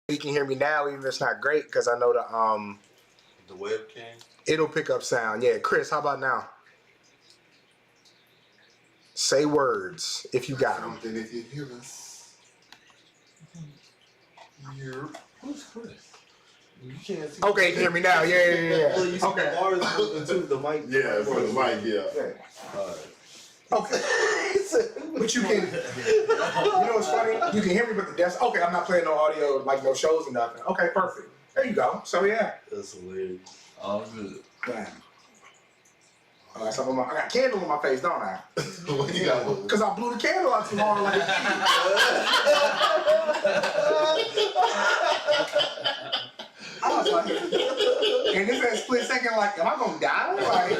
You can hear me now, even if it's not great, because I know the webcam. It'll pick up sound. Yeah, Chris, how about now? Say words if you got them. Something if you hear us. Here. Who's Chris? You can't see. Okay, you hear me now? Yeah. Well, you see Okay. the bars into the mic. Yeah, for the mic. Yeah. Okay. But you can. You know what's funny? You can hear me, but the desk. Okay, I'm not playing no audio, like no shows or nothing. Okay, perfect. There you go. So yeah. That's hilarious. All good. Damn. I got candle in my face, don't I? What you got? Because I blew the candle out too hard like a I was like, and this that split second, like, am I gonna die? Like,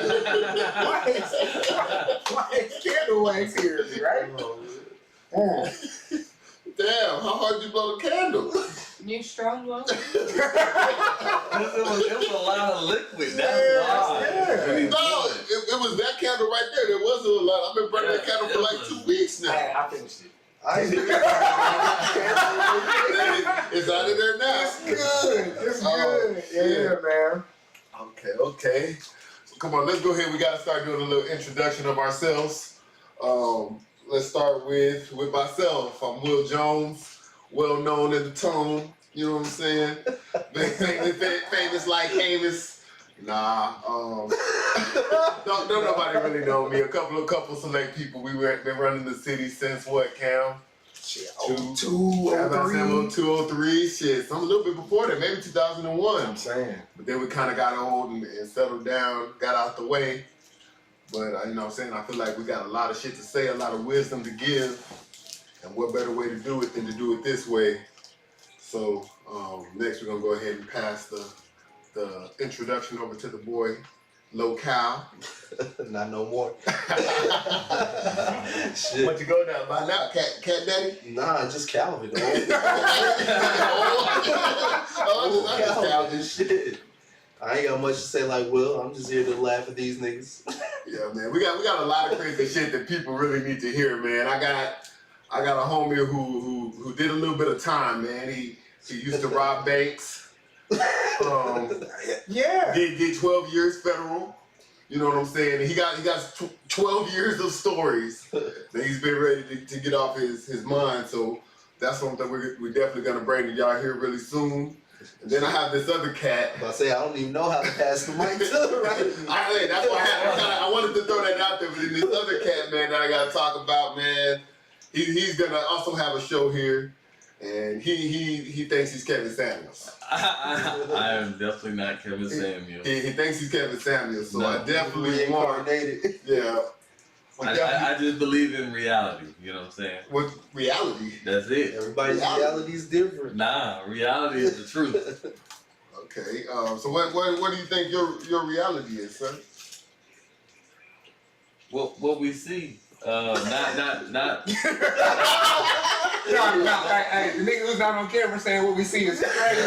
why is candle wax here, right? Damn, how hard did you blow the candle? You strong one? It was a lot of liquid. That's why. Yeah. No, it was that candle right there. There wasn't a lot. I've been burning that candle for like 2 weeks now. Hey, I finished it. It's out of there now. It's good. It's good. Yeah, man. Okay. So come on, let's go ahead. We got to start doing a little introduction of ourselves. Let's start with myself. I'm Will Jones, well known in the tone. You know what I'm saying? famous like Amos. Nah. Don't nobody really know me. A couple select people. We've been running the city since what, Cam? Shit, 203. 203. Shit, some a little bit before that, maybe 2001. I'm saying. But then we kind of got old and settled down, got out the way. But you know what I'm saying? I feel like we got a lot of shit to say, a lot of wisdom to give. And what better way to do it than to do it this way? So next we're going to go ahead and pass the introduction over to the boy, Locale. Not no more. Shit. What you go down by now? Cat Daddy? Nah, just Calvin. Calvin. Shit. I ain't got much to say like Will. I'm just here to laugh at these niggas. Yeah, man. We got a lot of crazy shit that people really need to hear, man. I got a homie who did a little bit of time, man. He used to rob banks. Yeah. Did 12 years federal. You know what I'm saying? And he got 12 years of stories that he's been ready to get off his mind. So that's something we're definitely gonna bring to y'all here really soon. And then I have this other cat. I don't even know how to pass the mic to the right. That's why I wanted to throw that out there. But then this other cat, man, that I gotta talk about, man. He's gonna also have a show here. And he thinks he's Kevin Samuels. I am definitely not Kevin Samuels. He thinks he's Kevin Samuels, so No. I definitely want. Yeah. I just believe in reality. You know what I'm saying? What reality? That's it. Everybody's reality is different. Nah, reality is the truth. Okay. So what do you think your reality is, son? What we see. Not. Hey, the nigga who's not on camera saying what we see is crazy.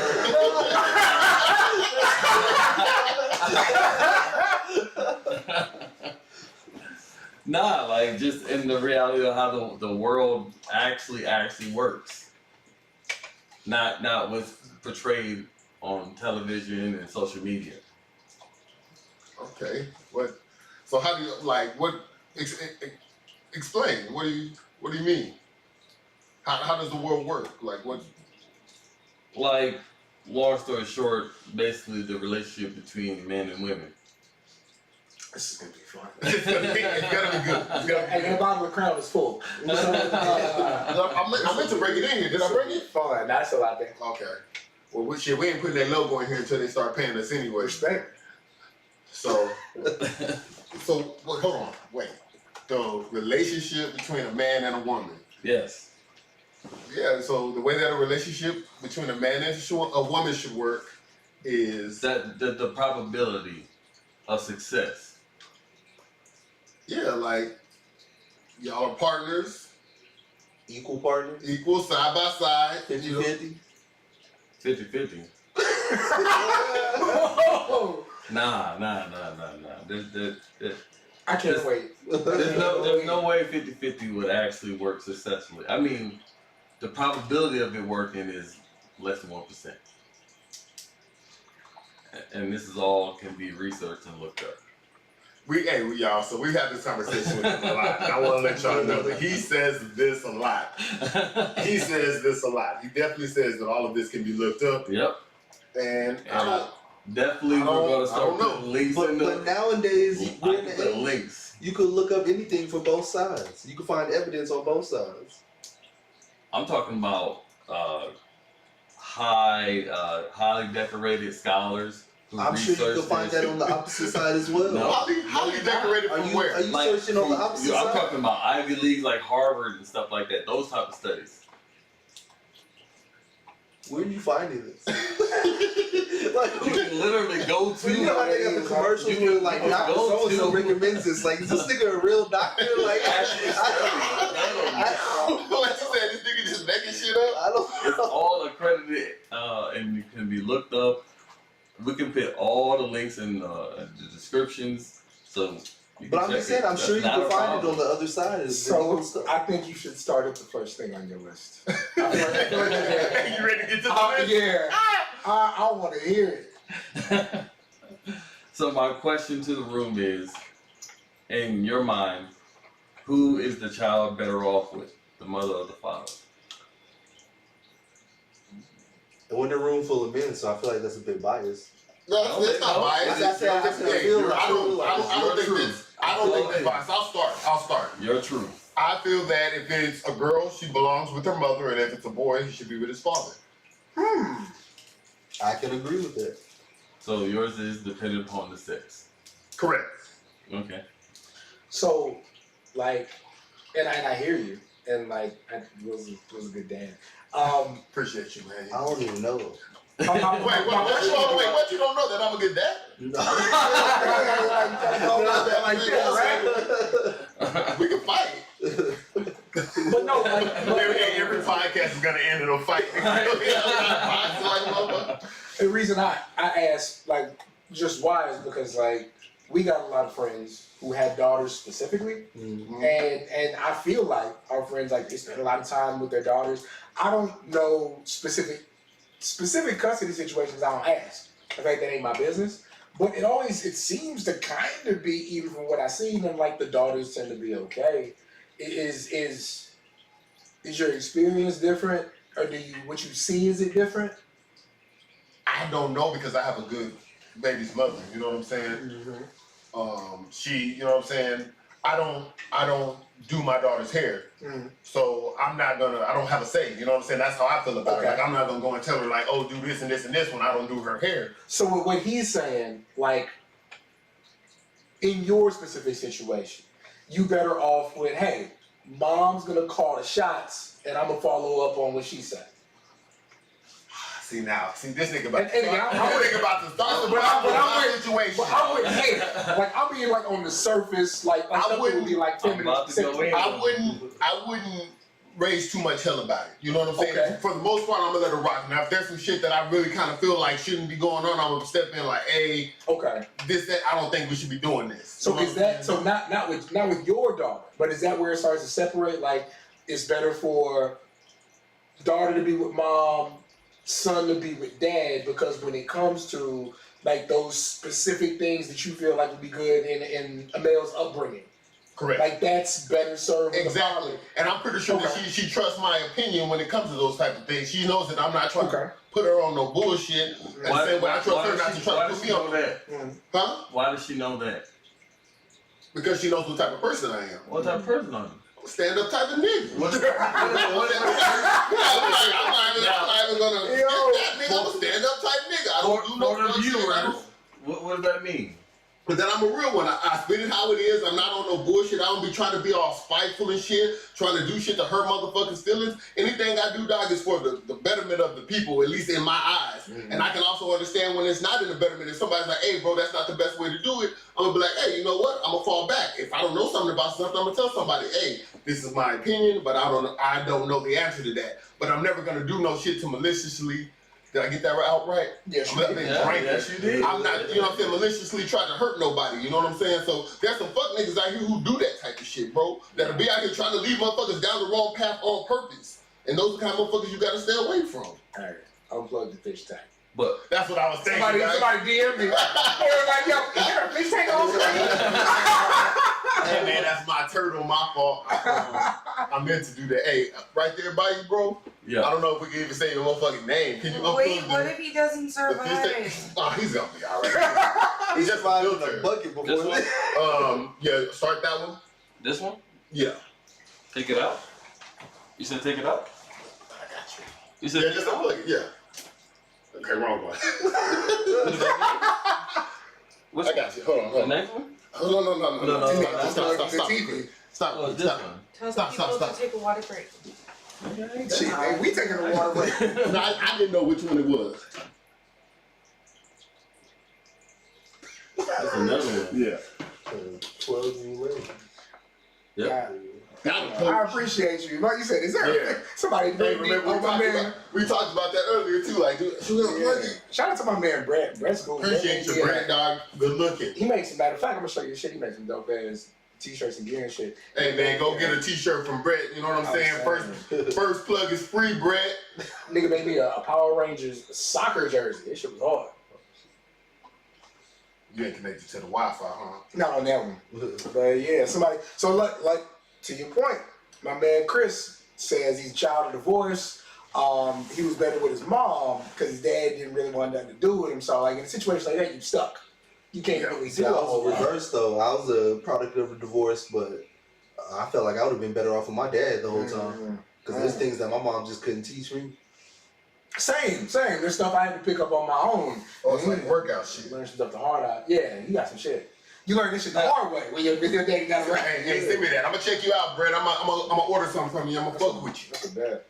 Nah, like just in the reality of how the world actually works. Not what's portrayed on television and social media. Okay. What? So how do you explain? What do you mean? How does the world work? Like what? Like, long story short, basically the relationship between men and women. This is gonna be fun. It's gonna be good. And the bottom of the crowd is full. I meant to break it in here. Did I break it? Fun. That's a lot there. Okay. Well, we ain't putting that logo in here until they start paying us anyway. Respect. So hold on. Wait. The relationship between a man and a woman. Yes. Yeah, so the way that a relationship between a man and a woman should work is that the probability of success. Yeah, like y'all are partners. Equal partners? Equal, side by side. 50-50? 50-50. Nah. I can't wait. There's no way 50-50 would actually work successfully. I mean, the probability of it working is less than 1%. And this is all can be researched and looked up. Y'all, so we have this conversation with him a lot. And I want to let y'all know that he says this a lot. He says this a lot. He definitely says that all of this can be looked up. Yep. And I don't. Definitely, we're going to start putting links in But nowadays, I we're in can the put age, links. you could look up anything for both sides. You can find evidence on both sides. I'm talking about highly decorated scholars who I'm sure you research can find this. that on the opposite side as well. No. Highly decorated Are from you where? are you searching on the opposite I'm side? talking about Ivy Leagues like Harvard and stuff like that. Those type of studies. Where are you finding this? Like, You can literally go to. you know how they got the commercials You where can like go Dr. So-and-so to- recommends this. Like, is this nigga a real doctor? Like, Actually, What you said? This nigga just making shit up? I don't It's know. all accredited and it can be looked up. We can put all the links in the descriptions, so. You But can I'm just check saying, I'm That's sure you not can a find it problem. on the other side. Of So stuff. I think you should start at the first thing on your list. I feel like You ready to get to the list? yeah, I want to hear it. So my question to the room is, in your mind, who is the child better off with, the mother or the father? And we're in a room full of men, so I feel like that's a bit biased. No, it's not biased. I said, I feel like- I don't think True. this. I don't think it's biased. I'll start. Your truth. I feel that if it's a girl, she belongs with her mother, and if it's a boy, he should be with his father. I can agree with that. So yours is dependent upon the sex. Correct. Okay. So, like, and I hear you, and like, I was a good dad. Appreciate you, man. I don't even know. What you don't know that I'm a good dad? No. We can fight. But no, Every podcast is gonna end in a fight. the reason I asked, like, just why is because, like, we got a lot of friends who had daughters specifically, and I feel like our friends, like, they spend a lot of time with their daughters. I don't know specific custody situations. I don't ask. In fact, that ain't my business. But it seems to kind of be, even from what I see, them, like, the daughters tend to be okay. Is your experience different, or what you see, is it different? I don't know because I have a good baby's mother. You know what I'm saying? She, you know what I'm saying? I don't do my daughter's hair, so I don't have a say. You know what I'm saying? That's how I feel about it. Like, I'm not gonna go and tell her like, oh, do this and this and this when I don't do her hair. So what he's saying, like, in your specific situation, you better off with, hey, mom's gonna call the shots, and I'm gonna follow up on what she said. See this nigga about And again, I'm this nigga about to start the But I'm situation. But I wouldn't hate it. Like, I'm being like on the surface, like I stuff that would be like I'm feminine. about to go in. I wouldn't raise too much hell about it. You know what I'm saying? Okay. For the most part, I'm gonna let it rock. Now, if there's some shit that I really kind of feel like shouldn't be going on, I'm gonna step in like, hey, Okay. this, that, I don't think we should be doing this. So You know is what I'm that saying? so not with your daughter, but is that where it starts to separate? Like, it's better for daughter to be with mom, son to be with dad, because when it comes to like those specific things that you feel like would be good in a male's upbringing, Correct. like that's better served with the Exactly. father. And I'm pretty sure that Okay. she trusts my opinion when it comes to those type of things. She knows that I'm not trying Okay. to put her on no bullshit. And the same way I trust her not to try to does put she me know on. that? Huh? Why does she know that? Because she knows what type of person I am. What type of person are you? Stand up type of nigga. What- I'm not even gonna get that nigga. I'm a stand up type nigga. I don't do no For the fuck shit. I viewers, don't- what does that mean? But then I'm a real one. I spit it how it is. I'm not on no bullshit. I don't be trying to be all spiteful and shit, trying to do shit to hurt motherfuckers' feelings. Anything I do, dog, is for the betterment of the people, at least in my eyes. And I can also understand when it's not in the betterment. If somebody's like, hey, bro, that's not the best way to do it, I'm gonna be like, hey, you know what? I'm gonna fall back. If I don't know something about something, I'm gonna tell somebody, hey, this is my opinion, but I don't know the answer to that. But I'm never gonna do no shit to maliciously. Did I get that out right? Yes, I'm letting it drink. Yes, you did. I'm not, you know what I'm saying, maliciously trying to hurt nobody, you know what I'm saying? So there's some fuck niggas out here who do that type of shit, bro. That'll be out here trying to lead motherfuckers down the wrong path on purpose. And those are the kind of motherfuckers you gotta stay away from. Alright. unplug the fish tank. But That's what I was thinking. Somebody guys. DM me. They were like, yo, is there a fish tank on screen? Hey man, that's my turtle, my fault. I meant to do that. Hey, right there by you, bro. I yeah, don't know if we can even say your motherfucking name. Can you Wait, unplug what the if he doesn't fish survive? tank? Oh, he's gonna be alright. He's just flying in a filter. bucket before This one? Yeah, start that one. this one, Yeah. take it out. You said take it out. I got you. You said Yeah, take just it out. unplug it. Yeah. Okay, wrong one. Which I got you. Hold on, The hold on. next one? No. No, Stop. The TV. Stop. Oh, Stop. this Stop. one. Tell Stop, people stop. to take a water break. Shit, hey, we taking a water break. No, I didn't know which one it was. That's another one. Yeah. 12 and 11. Yep. I appreciate you. Like you said, is there Yeah. somebody Hey, bring me remember oh, my man? we talked about that earlier too. Like, dude, should we unplug it? Shout out to my man Brett. Brett's cool. Appreciate Brett, your brand, dog. Good looking. He makes some matter of fact, I'm gonna show you the shit. He makes some dope ass t-shirts and gear and shit. Hey man, go get a t-shirt from Brett. You know what I'm saying? First plug is free, Brett. Nigga made me a Power Rangers soccer jersey. This shit was hard. You ain't connected to the Wi-Fi, huh? Not on that one. But yeah, somebody. So like to your point, my man Chris says he's a child of divorce. He was better with his mom because his dad didn't really want nothing to do with him. So like in a situation like that, you stuck. You can't really See, do I was it. reversed though. I was a product of a divorce, but I felt like I would have been better off with my dad the whole time. Because there's things that my mom just couldn't teach me. Same. There's stuff I had to pick up on my own. Oh, it's like workout shit. Learn some stuff the hard out. Yeah, you got some shit. You learn this shit the hard way when your daddy got around. Hey, send me that. I'm gonna check you out, Brett. I'm gonna order something from you. I'm gonna fuck with you. That's a bad.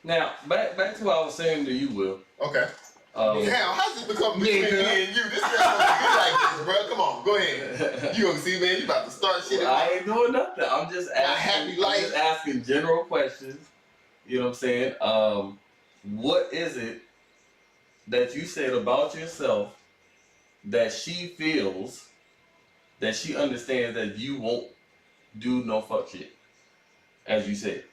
Now back to what I was saying to you, Will. Okay. Damn, how's it become between me and you? This is like this, bro. Come on, go ahead. You gonna see, man? You about to start shit. I ain't doing nothing. I'm just happy asking. I'm just asking general questions. You know what I'm saying? What is it that you said about yourself that she feels that she understands that you won't do no fuck shit, as you said?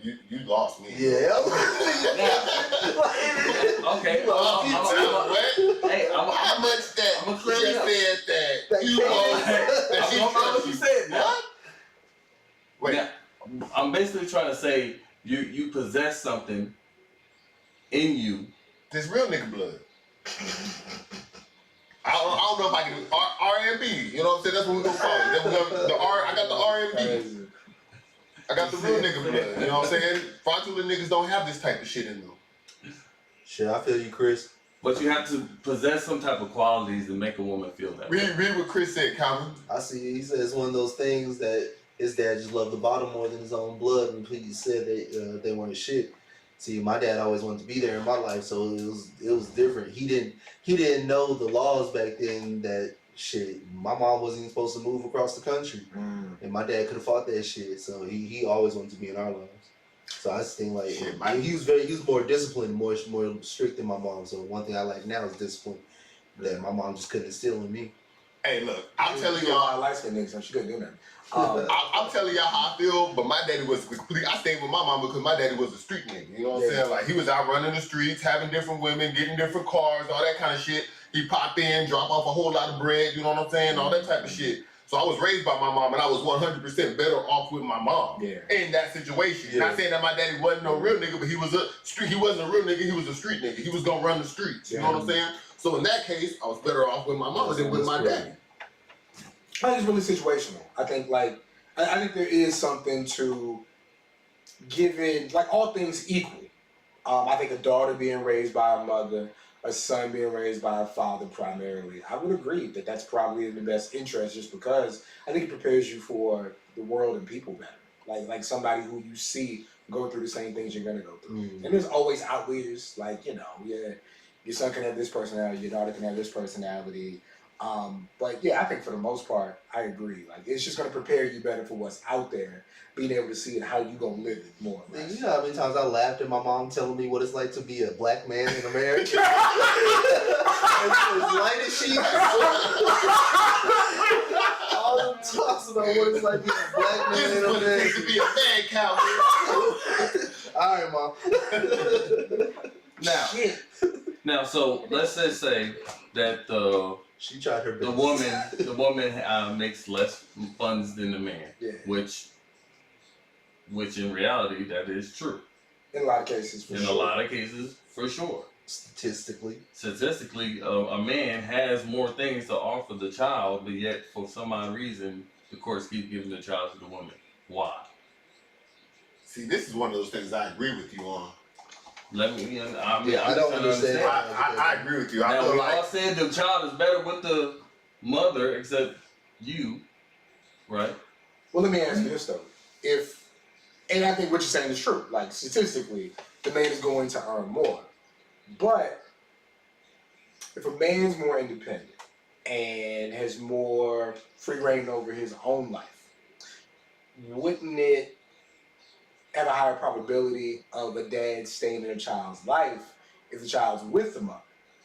You lost me. Yeah. Okay. Hey, How much that I'm she clear it up. said that you came- lost, that she I'm what trust you you. said. Now. What? Wait. Now, I'm basically trying to say you possess something in you. This real nigga blood. I don't know if I can R&B. You know what I'm saying? That's what we're gonna call it. Then we're gonna, I got the R&B. I got the real nigga blood. You know what I'm saying? Fraudulent niggas don't have this type of shit in them. Shit, I feel you, Chris. But you have to possess some type of qualities to make a woman feel that way. Read what Chris said, Calvin. I see. He said it's one of those things that his dad just loved the bottom more than his own blood, and he said that they weren't shit. See, my dad always wanted to be there in my life, so it was different. He didn't know the laws back then that shit. My mom wasn't even supposed to move across the country, and my dad could have fought that shit. So he always wanted to be in our lives. So I just think like Shit, he was more disciplined, more strict than my mom. So one thing I like now is discipline that my mom just couldn't instill in me. Hey, look, I'm telling I y'all, like skin niggas, so she couldn't do nothing. I'm telling y'all how I feel, but my daddy was complete. I stayed with my mom because my daddy was a street nigga. You know what I'm saying? Like, he was out running the streets, having different women, getting different cars, all that kind of shit. He pop in, drop off a whole lot of bread, you know what I'm saying? All that type of shit. So I was raised by my mom, and I was 100% better off with my mom in that situation. Yeah. Not saying that my daddy wasn't no real nigga, but he wasn't a real nigga, he was a street nigga. He was gonna run the streets, you know what I'm saying? So in that case, I was better off with my mom than with my daddy. I think it's really situational. I think I think there is something to giving, like all things equal. I think a daughter being raised by a mother, a son being raised by a father primarily, I would agree that that's probably in the best interest, just because I think it prepares you for the world and people better. Like somebody who you see go through the same things you're gonna go through. And there's always outliers, like, you know, your son can have this personality, your daughter can have this personality. But yeah, I think for the most part, I agree. Like, it's just gonna prepare you better for what's out there, being able to see it, how you gonna live it more or Man, less. you know how many times I laughed at my mom telling me what it's like to be a black man in America? As light as she is. All them talks about what it's like to be a black man in This is what it America. takes to be a man, Calvin. I All right, mom. Now, Shit. now, so let's just say that She tried her best. the woman makes less funds than the man, Yeah. which in reality that is true. In a lot of cases, for In sure. a lot of cases, for sure. Statistically. Statistically, a man has more things to offer the child, but yet for some odd reason, the courts keep giving the child to the woman. Why? See, this is one of those things I agree with you on. Let me. I mean, Yeah, I'm I just don't trying to understand. understand. I agree with you. I Now feel we like all said the child is better with the mother, except you, right? Well, let me ask you this though: and I think what you're saying is true. Like statistically, the man is going to earn more, but if a man's more independent and has more free reign over his own life, wouldn't it have a higher probability of a dad staying in a child's life if the child's with the mother?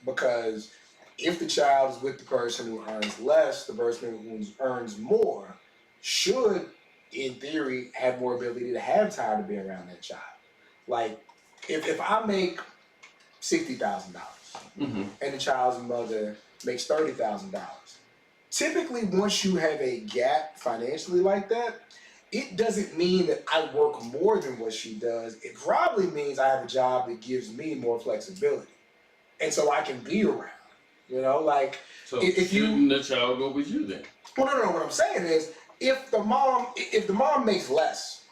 Because if the child is with the person who earns less, the person who earns more should, in theory, have more ability to have time to be around that child. Like, if I make $60,000 Mm-hmm. and the child's mother makes $30,000, typically once you have a gap financially like that, it doesn't mean that I work more than what she does. It probably means I have a job that gives me more flexibility, and so I can be around. You know, like So If you- shouldn't the child go with you then? well, no. What I'm saying is, if the mom makes less,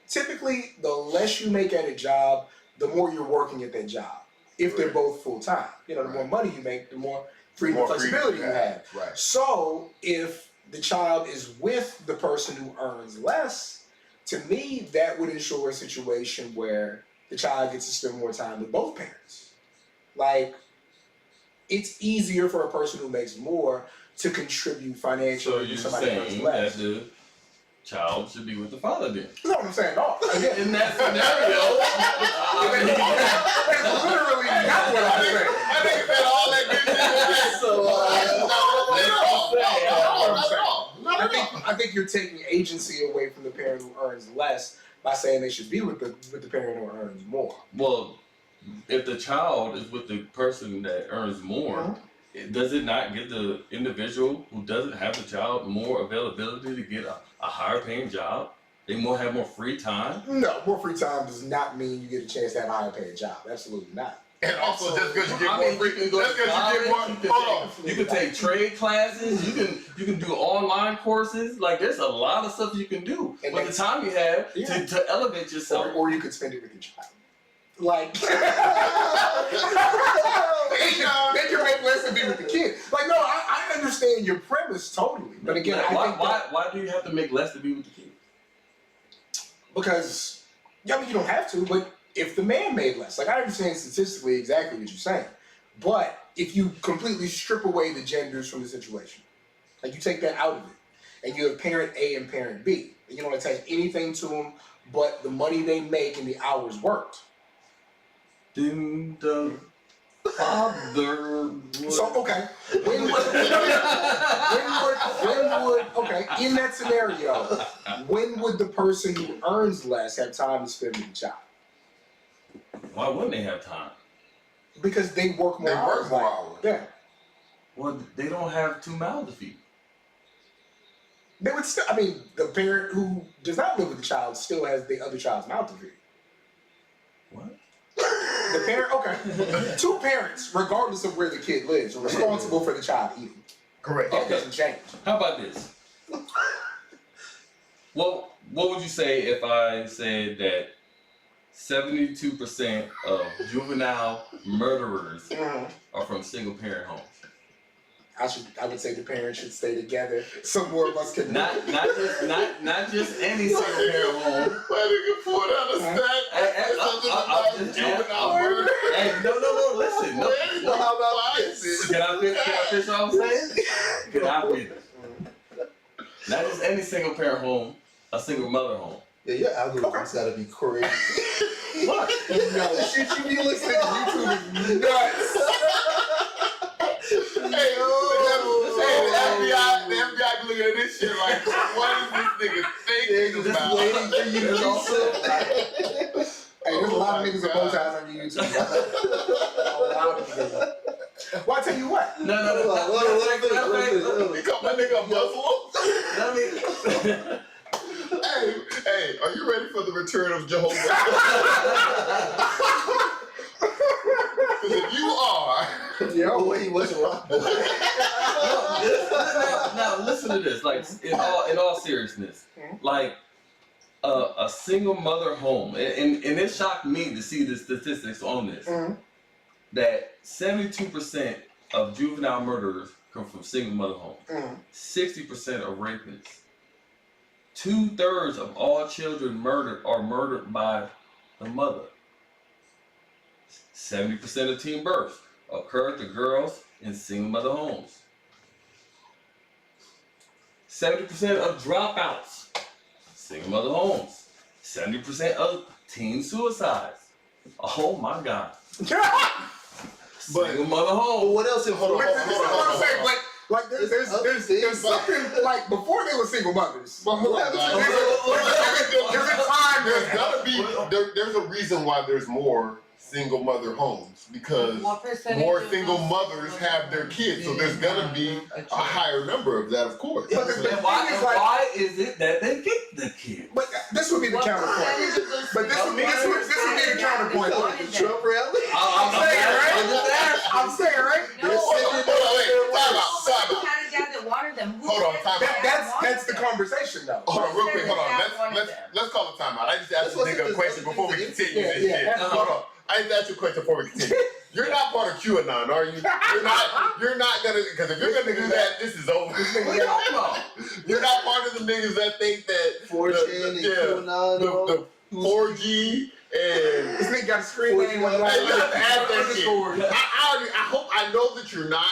typically the less you make at a job, the more you're working at that job. If they're Right. both full time, you know, the more Right. money you make, the more freedom More and flexibility you have. Right. So if the child is with the person who earns less, to me that would ensure a situation where the child gets to spend more time with both parents. Like, it's easier for a person who makes more to contribute So financially you're to somebody who earns saying less. that the child should be with the father then? That's not what I'm saying. No, again, In that scenario, that's literally not what I'm saying. I think that all that good shit. So, I think you're taking agency away from the parent who earns less by saying they should be with the parent who earns more. well, if the child is with the person that earns more, does it not give the individual who doesn't have the child more availability to get a higher paying job? They have more free time. No, more free time does not mean you get a chance to have a higher paid job. Absolutely not. And also, just because you get I more mean, free, you can go just to because you get more, college, hold on. you can take trade classes. You can do online courses. Like there's a lot of stuff you can do And with the time you have to elevate yourself. Or you could spend it with your child. Like, then you make less and be with the kid. Like, no, I understand your premise totally. But again, I think that why do you have to make less to be with the kid? because, I mean, you don't have to, but if the man made less, like I understand statistically exactly what you're saying, but if you completely strip away the genders from the situation, like you take that out of it, and you have parent A and parent B, and you don't attach anything to them but the money they make and the hours worked. Then the father would... So, okay, when would, okay, in that scenario, when would the person who earns less have time to spend with the child? Why wouldn't they have time? Because they work more They hours. work more like- hours. Yeah. Well, they don't have 2 mouths to feed. They would still, I mean, the parent who does not live with the child still has the other child's mouth to feed. What? The parent, okay. 2 parents, regardless of where the kid lives, are responsible for the child eating. Correct. That doesn't change. How about this? What would you say if I said that 72% of juvenile murderers are from single parent homes? I would say the parents should stay together so more of us can Not just any single parent home. Why did you pull down a stack? Something about juvenile murder. Hey, no, listen. No, Well, how about this? Can I finish what I'm saying? Can I finish? Not just any single parent home, a single mother home. yeah, your algorithm's gotta be crazy. What? Yo, the shit you be listening to YouTube is nuts. Hey, the FBI be looking at this shit like, what is this nigga thinking Just about? waiting for you to There's do also, something. hey, there's a lot of niggas with bow ties on your YouTube. A lot of niggas. Well, I tell you what. No. You call my nigga a Muslim? Let me. Hey, are you ready for the return of Jehovah? Because if you are, Oh, wait, he wasn't wrong. Now listen to this. Like in all seriousness, like a single mother home, and it shocked me to see the statistics on this. That 72% of juvenile murderers come from single mother homes. 60% of rapists. 2/3 of all children murdered are murdered by the mother. 70% of teen births occur to girls in single mother homes. 70% of dropouts, single mother homes. 70% of teen suicides. Oh my God. Single mother home. What else? Hold on. Like there's something like before they were single mothers. But hold on, guys. There's a time. There's gotta be. There's a reason why there's more single mother homes, because more single mothers have their kids, so there's gonna be a higher number of that, of course. But the And thing why, is and like, why is it that they get the kid? but this would be the counterpoint. But this would be the counterpoint. Trump rally? I'm saying, right? I'm saying, right? That's the conversation, though. Hold on, real quick. Hold on. Let's call a timeout. I just asked this nigga a question before we continue this shit. Hold on. I just asked you a question before we continue. You're not part of QAnon, are you? You're not gonna, because if you're gonna do that, this is over. What you talking about? You're not part of the niggas that think that 4chan and QAnon. the 4G and This nigga got a screen name. Hey, you have to add that shit. I hope I know that you're not,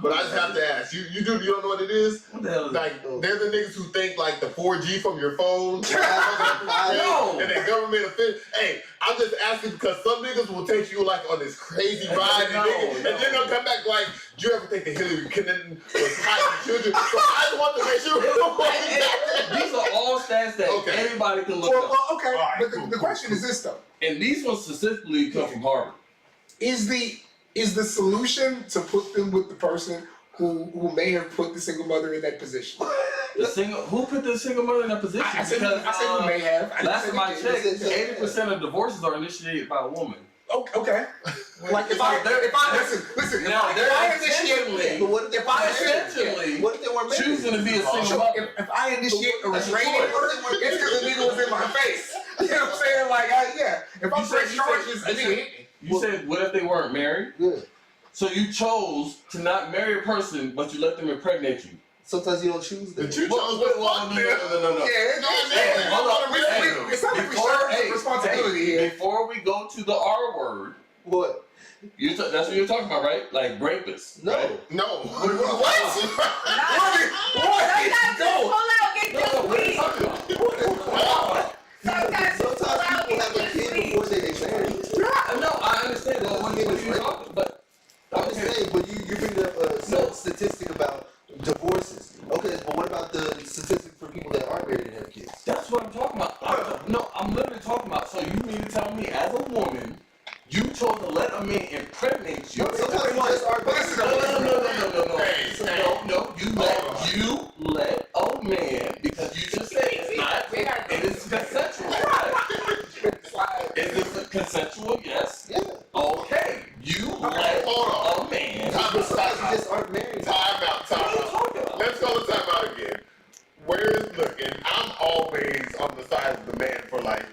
but I just have to ask. You don't know what it is? What the hell is Like, they're the niggas who think like the 4G from your phone. No. And the government official. Hey, I'm just asking because some niggas will take you like on this crazy ride No. and then they'll come back like, do you ever think that Hillary Clinton was hiding children? So I just want to make sure. These are all stats that everybody can look up. Well, okay, All right, but cool, the question is this, though. And these ones specifically come from Harvard. Is the solution to put them with the person who may have put the single mother in that position? Who put the single mother in that position? I said who may have. I Last said time I who checked, did. 80% of divorces are initiated by a woman. Okay. Like if I listen, Now, if they're I initiate, intentionally- But what if Essentially, What if they weren't married? choosing to be a single so mother. if I initiate a That's a restraining choice. order, it's because the nigga was in my face. You know what I'm saying? Like, if I press charges, the nigga hit me. You said, what if they weren't married? Yeah. So you chose to not marry a person, but you let them impregnate you. Sometimes you don't choose that. But you chose Well, to well, fuck no. them. Yeah, hold on. it's not like we share responsibility here. Before we go to the R word, What? that's what you're talking about, right? Like rapists. No. Right? No. What? No, what are you talking about? Sometimes people have a kid before they get married. No, I understand. Well, what are you talking about? I'm just saying, but you bring up some statistic about divorces. Okay, but what about the statistic for people that aren't married and have kids? That's what I'm talking about. I'm literally talking about. So you mean to tell me, as a woman, you chose to let a man impregnate you? Sometimes you just aren't No. You let a man, because you just said it's not, and it's consensual, right? Is it consensual? Yes. Yeah. Okay. You let Hold on. a man. Sometimes you just aren't married. Time out. What are you talking about? Let's call the time out again. Where's looking? I'm always on the side of the man for like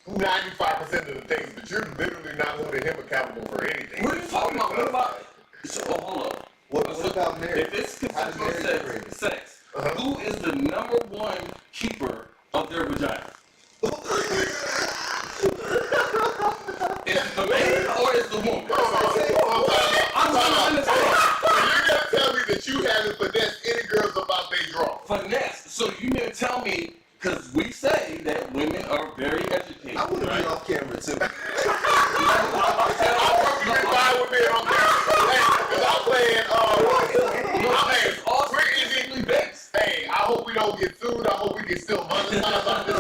95% of the things, but you're literally not holding him accountable for anything. What are you talking about? What about? So, hold up. What about marriage? If it's How does consensual marriage operate? sex, who is the number one keeper of their vagina? Is it the man or is the woman? I'm trying to understand. You're gonna tell me that you haven't finessed any girls about they draw. Finesse. So you mean to tell me, because we say that women are very educated. I want to right? be off camera too. You're fine with being on camera. Hey, because I'm playing, It's all statistically based. hey, I hope we don't get sued. I hope we can still monetize on this.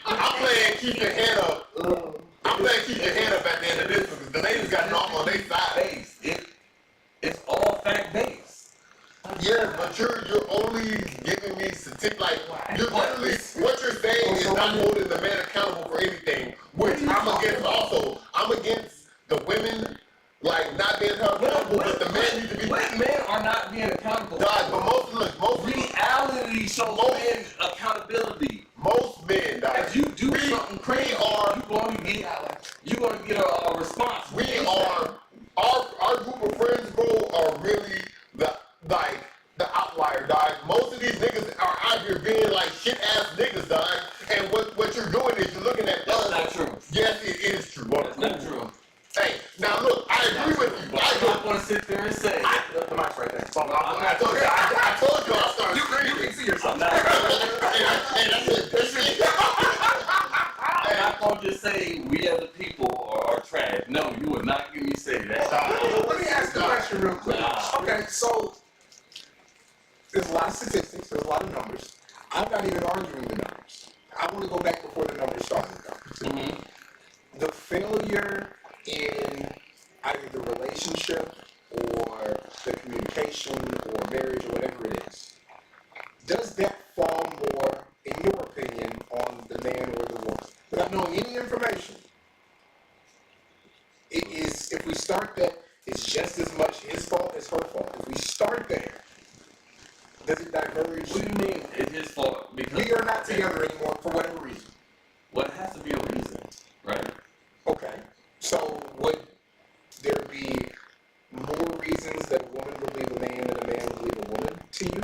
I'm playing keep your head up. It's all fact based. Yeah, but you're only giving me statistics. Like you're literally what you're saying is not holding the man accountable for anything. Which I'm against. Also, I'm against the women like not being held accountable, but the man needs to be. Men are not being accountable. Dog, but most reality shows men accountability. Most men, dog. If you do something crazy, you're gonna get a response. We are our group of friends, bro, are really the outlier, dog. Most of these niggas are out here being like shit ass niggas, dog. And what you're doing is you're looking at That's us. not true. Yes, it is true. That's not true. Hey, now look, I agree with you. But I'm not gonna sit there and say. The mic's right there. I told you I started You screaming. can see yourself. I'm not. And that's it. I'm not gonna just say we as a people are trash. No, you would not give me say that. Let me ask the question real quick. Nah. Okay, so there's a lot of statistics, there's a lot of numbers. I'm not even arguing the numbers. I want to go back before the numbers started. Mm-hmm. The failure in either the relationship or the communication or marriage or whatever it is, does that fall more, in your opinion, on the man or the woman? Without knowing any information, it is, if we start that, it's just as much his fault as her fault. If we start there, does it diverge? What do you mean it's his fault? Because We are not together anymore for whatever reason. well, it has to be a reason, right? Okay. So would there be more reasons that a woman would leave a man than a man would leave a woman to you?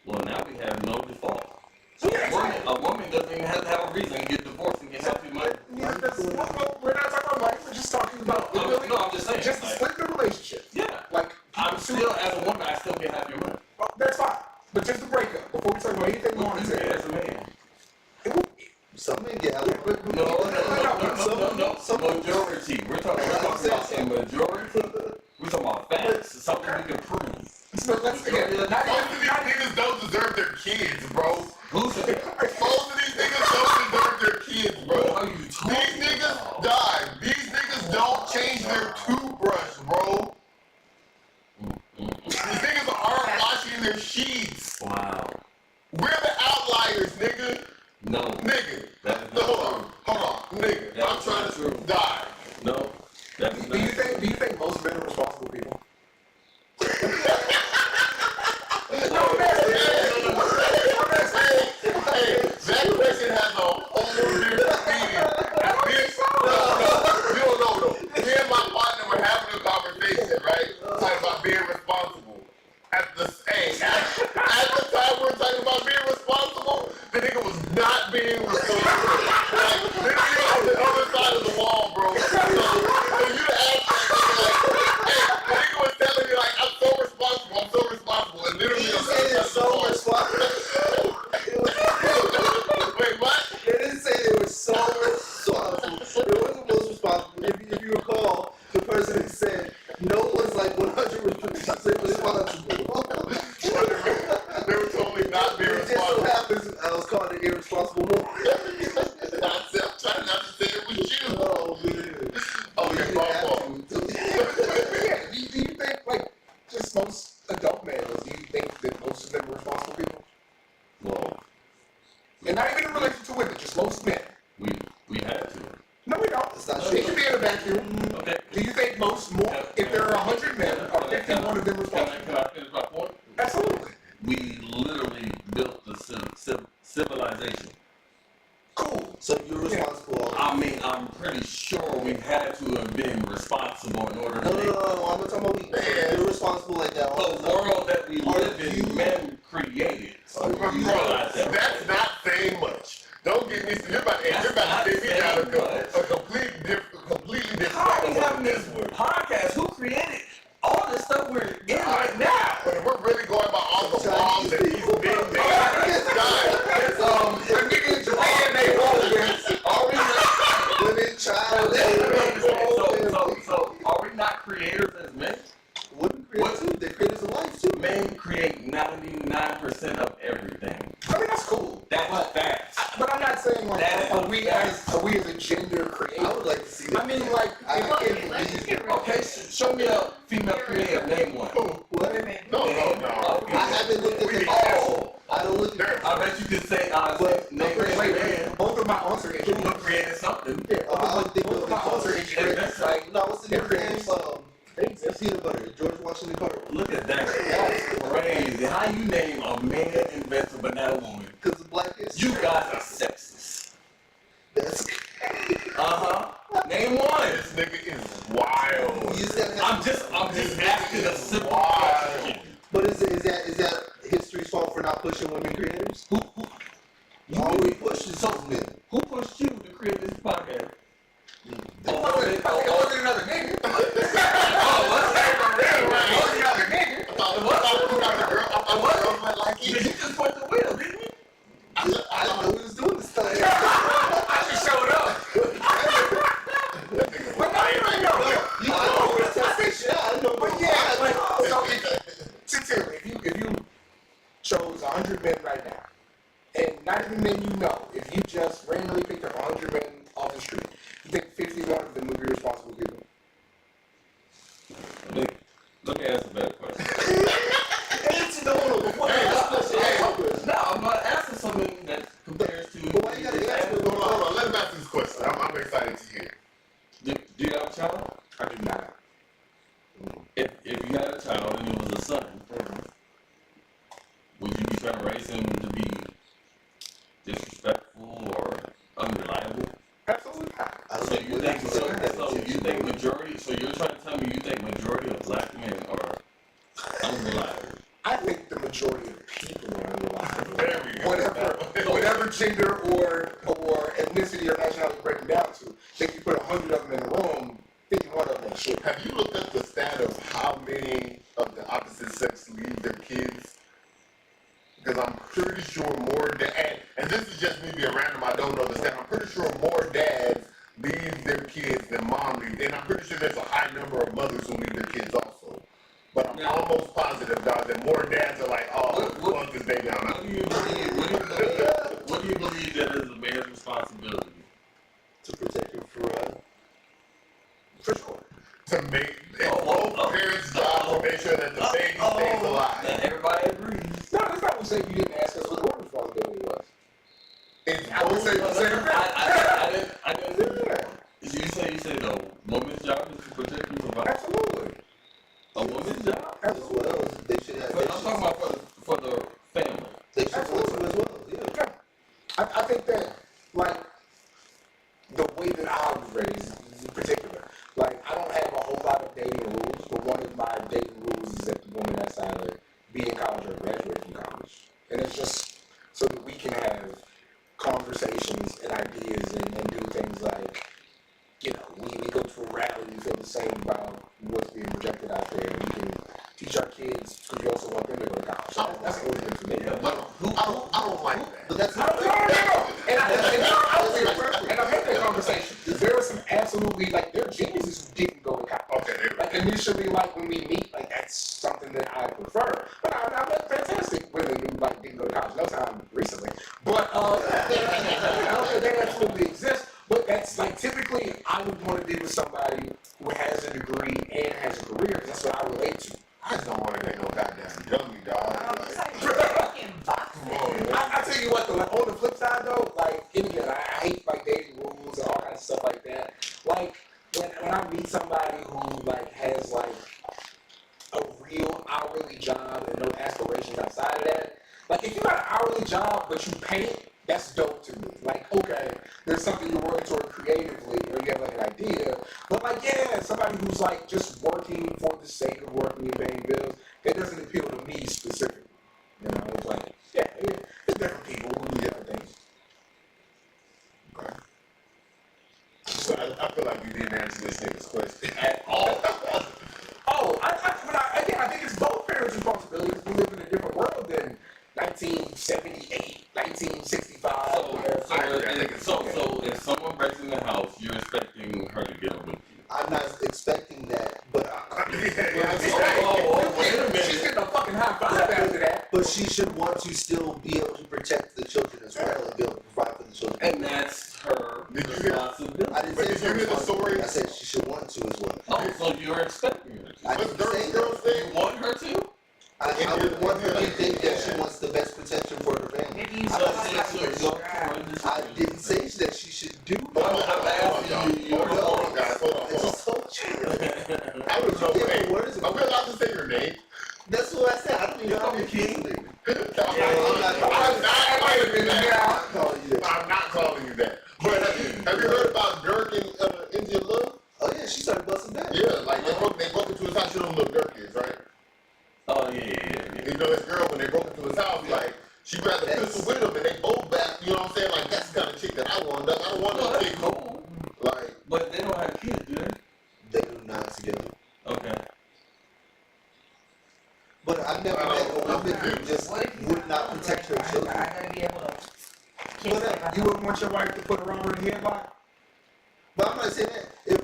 Well, now we have no default. So Yeah, a woman doesn't even have to have a reason to get divorced and get healthy money. Yeah, we're not talking about money. We're just talking about I'm just saying. just to Like, split the relationship. yeah. Like I'm still, as a woman, I still get happy money. oh, that's fine. But just the breakup before we talk about anything more What on do you it. get as a man? Some men get out. No. Majority. We're talking about a majority. We're talking about facts. Something we can prove. So let's again, Most of these niggas don't deserve their kids, bro. Who's it? Most of these niggas don't deserve their kids, bro. What are you These talking niggas about? die. These niggas don't change their toothbrush, bro. These niggas aren't washing their sheets. Wow. We're the outliers, nigga. No. Nigga. That is No, not hold on, nigga. That I'm is trying not to true. die. No. That is do you not think most men are responsible people? Hey, that question has a whole different meaning. No. Me and my partner were having a conversation, right? Talking about being responsible. At the time we were talking about being responsible, the nigga was not being responsible. Like, literally on the other side of the wall, bro. So you to ask that nigga, like, hey, the nigga was telling me, like, I'm so responsible, and literally He on the said other it's side of the so wall. responsible. Wait, what? They didn't say they were so responsible. It wasn't most responsible. If you recall, the person that said no one's like 100% responsible. They were totally not being It just so responsible. happens I was called an irresponsible woman. I'm trying not to say it was you. Oh man. Oh, yeah, my fault. Yeah, do you think, like, just most adult males, do you think that most of them are responsible people? Well, And not even in relation to women, just most men. we had to. No, we don't. It's not It true. can be in a vacuum. Okay. Do you think if there are 100 men, are 51 of them responsible? Can I finish my point? Absolutely. We literally built the civilization. Cool. So you're responsible. I mean, I'm pretty sure we had to have been responsible in order to No, make I'm not talking about we. You're responsible like that all the the time. world that we live in. Men created. So you realize that. That's not saying much. Don't get me. You're about to take me down a completely different. How are we having this one? podcast? Who created all this stuff we're in right now? But if we're really going about all the wrongs that these men made, The nigga in Japan, they always. Are we not? Women, child, labor, So are we not creators as men? women create too. They're creators of life too. Men create 99% of everything. I mean, that's cool. That's facts. But I'm not saying like, That is are we as a gender I creative? would like to see that. I mean, like, I if can't Let's just believe get it. real. Okay, show me a female creator. Name one. What? Women. No. Okay. I haven't looked at the Oh, I don't look at I bet you could say, But- name wait, a man both of my answer who engineers. created something. Yeah, I would think both of my of answer it. engineers. Like, No, what's the They're name? creators. they exist. Peanut butter. George Washington Carver. Look at that. That's crazy. How you name a man inventor but not a woman? Because of black history. You guys are sexist. That's. Name one. This nigga is wild. You just gotta have. I'm just asking a simple Wow. question. But is that history's fault for not pushing women creators? You All we really push is those men. Who pushed you to create this podcast? It wasn't another nigga. Oh, what? It wasn't another nigga. You just put the wheel, didn't you? I didn't know we was doing this stuff. I just showed up. But no, you ain't know. You know, I know. But yeah, like, so sincerely, if you chose 100 men right now, and not even men you know, if you just randomly picked up 100 men off the street, you think 51 of them would be responsible people? Let me ask a better question. Answer the one before No, I'm going to answer something that compares to. But why you gotta answer the Hold on. Let him ask this question. I'm excited to hear. Do you have a child? I do not. If you had a child and it was a son, would you be trying to raise him to be disrespectful or unreliable? Absolutely not. So you think majority? So you're trying to tell me you think majority of black men are unreliable? I think the majority of people are unreliable. There we go. Whatever gender or ethnicity or nationality you break them down to. If you put 100 of them in a room, 51 of them ain't shit. Have you looked up the stat of how many of the opposite sex leave their kids? Because I'm pretty sure more dads, and this is just me being random, I don't know the stat, I'm pretty sure more dads leave their kids than mom leaves. And I'm pretty sure there's a high number of mothers who leave their kids also. But I'm almost positive, dog, that more dads are like, oh, fuck this baby down. What do you believe that is a man's responsibility? to protect him For sure. To make both parents' job to make sure that the baby stays alive. That everybody agrees. No, that's not what I'm saying. You didn't ask us what the word responsibility was. It's I would say the same thing. I didn't. You say the woman's job is to protect you from violence. Absolutely. A woman's job? as well. They should have. But I'm talking about for the family. They should want to as well. Yeah. I think that, like, the way that I was raised in particular, like, I don't have a whole lot of dating rules, but one of my dating rules is that the woman has to either be in college or graduate from college. And it's just so that we can have conversations and ideas and do things like, you know, we go to a rally, we feel the same about what's being projected out there, and we can teach our kids, because we also want them to go to college. So that's always been for me. But I don't like that. But that's No. And I've had that conversation. There are some absolutely, like, there are geniuses who didn't go to college. Okay, there we go. Like, initially, like, when we meet, like, that's something that I prefer. But I've met fantastic women who, like, didn't go to college. No time recently. But, they absolutely exist. But that's, like, typically, I would want to be with somebody who has a degree and has a career, because that's what I relate to. I just don't want to make no goddamn dummy, dog. It's like fucking boxing. I tell you what though, like on the flip side though, like, and again, I hate like dating rules and all kinds of stuff like that. Like when I meet somebody who like has like a real hourly job and no aspirations outside of that, like if you got an hourly job but you paint, that's dope to me. Like, okay, there's something you're working toward creatively or you have like an idea, but like yeah, somebody who's like just working for the sake of working and paying bills, that doesn't appeal to me specifically. You know, it's like, yeah, it's different people who do different things. Okay. So I feel like you didn't answer this nigga's question. At all. I think it's both parents' responsibilities. We live in a different world than 1978, 1965. So if someone breaks in the house, you're expecting her to get up with you. I'm not expecting that, but Oh, high five after that. But she should want to still be able to protect the children as well and be able to provide for the children. And that's her Did you hear- responsibility. I didn't But say did you hear the it's her story? I said she should want to as well. Oh, so you're expecting her to. I What's didn't say Dirty Girls that. You thing? want her to? I would want her to think that she wants the best protection for her family. Maybe you I should didn't have say your she should strap. I didn't say that she should do I'm that. asking you your Hold on, guys. Hold on, I hold on. just told you. I don't know. Yeah, Hey, what is it? are we allowed to say your name? That's what I said. I don't even know how You're many kids live. I'm calling you that. not calling you that. But have you heard about Dirk and India Love? Oh yeah, she started busting back. Yeah, like they broke into his house. You know who Lil Dirk is, right? Oh, yeah. You know his girl when they broke into his house, like she grabbed the pistol with him and they both back. You know what I'm saying? Like that's the kind of chick that I want. I don't want No, no that's chick cool. like. But they don't have kids, do they? They do not together. Okay. But I've never met a woman who just What if you would not protect her I children. gotta be able to kiss But it. you wouldn't want your wife to put her arm in the headlock? But I'm not saying that. If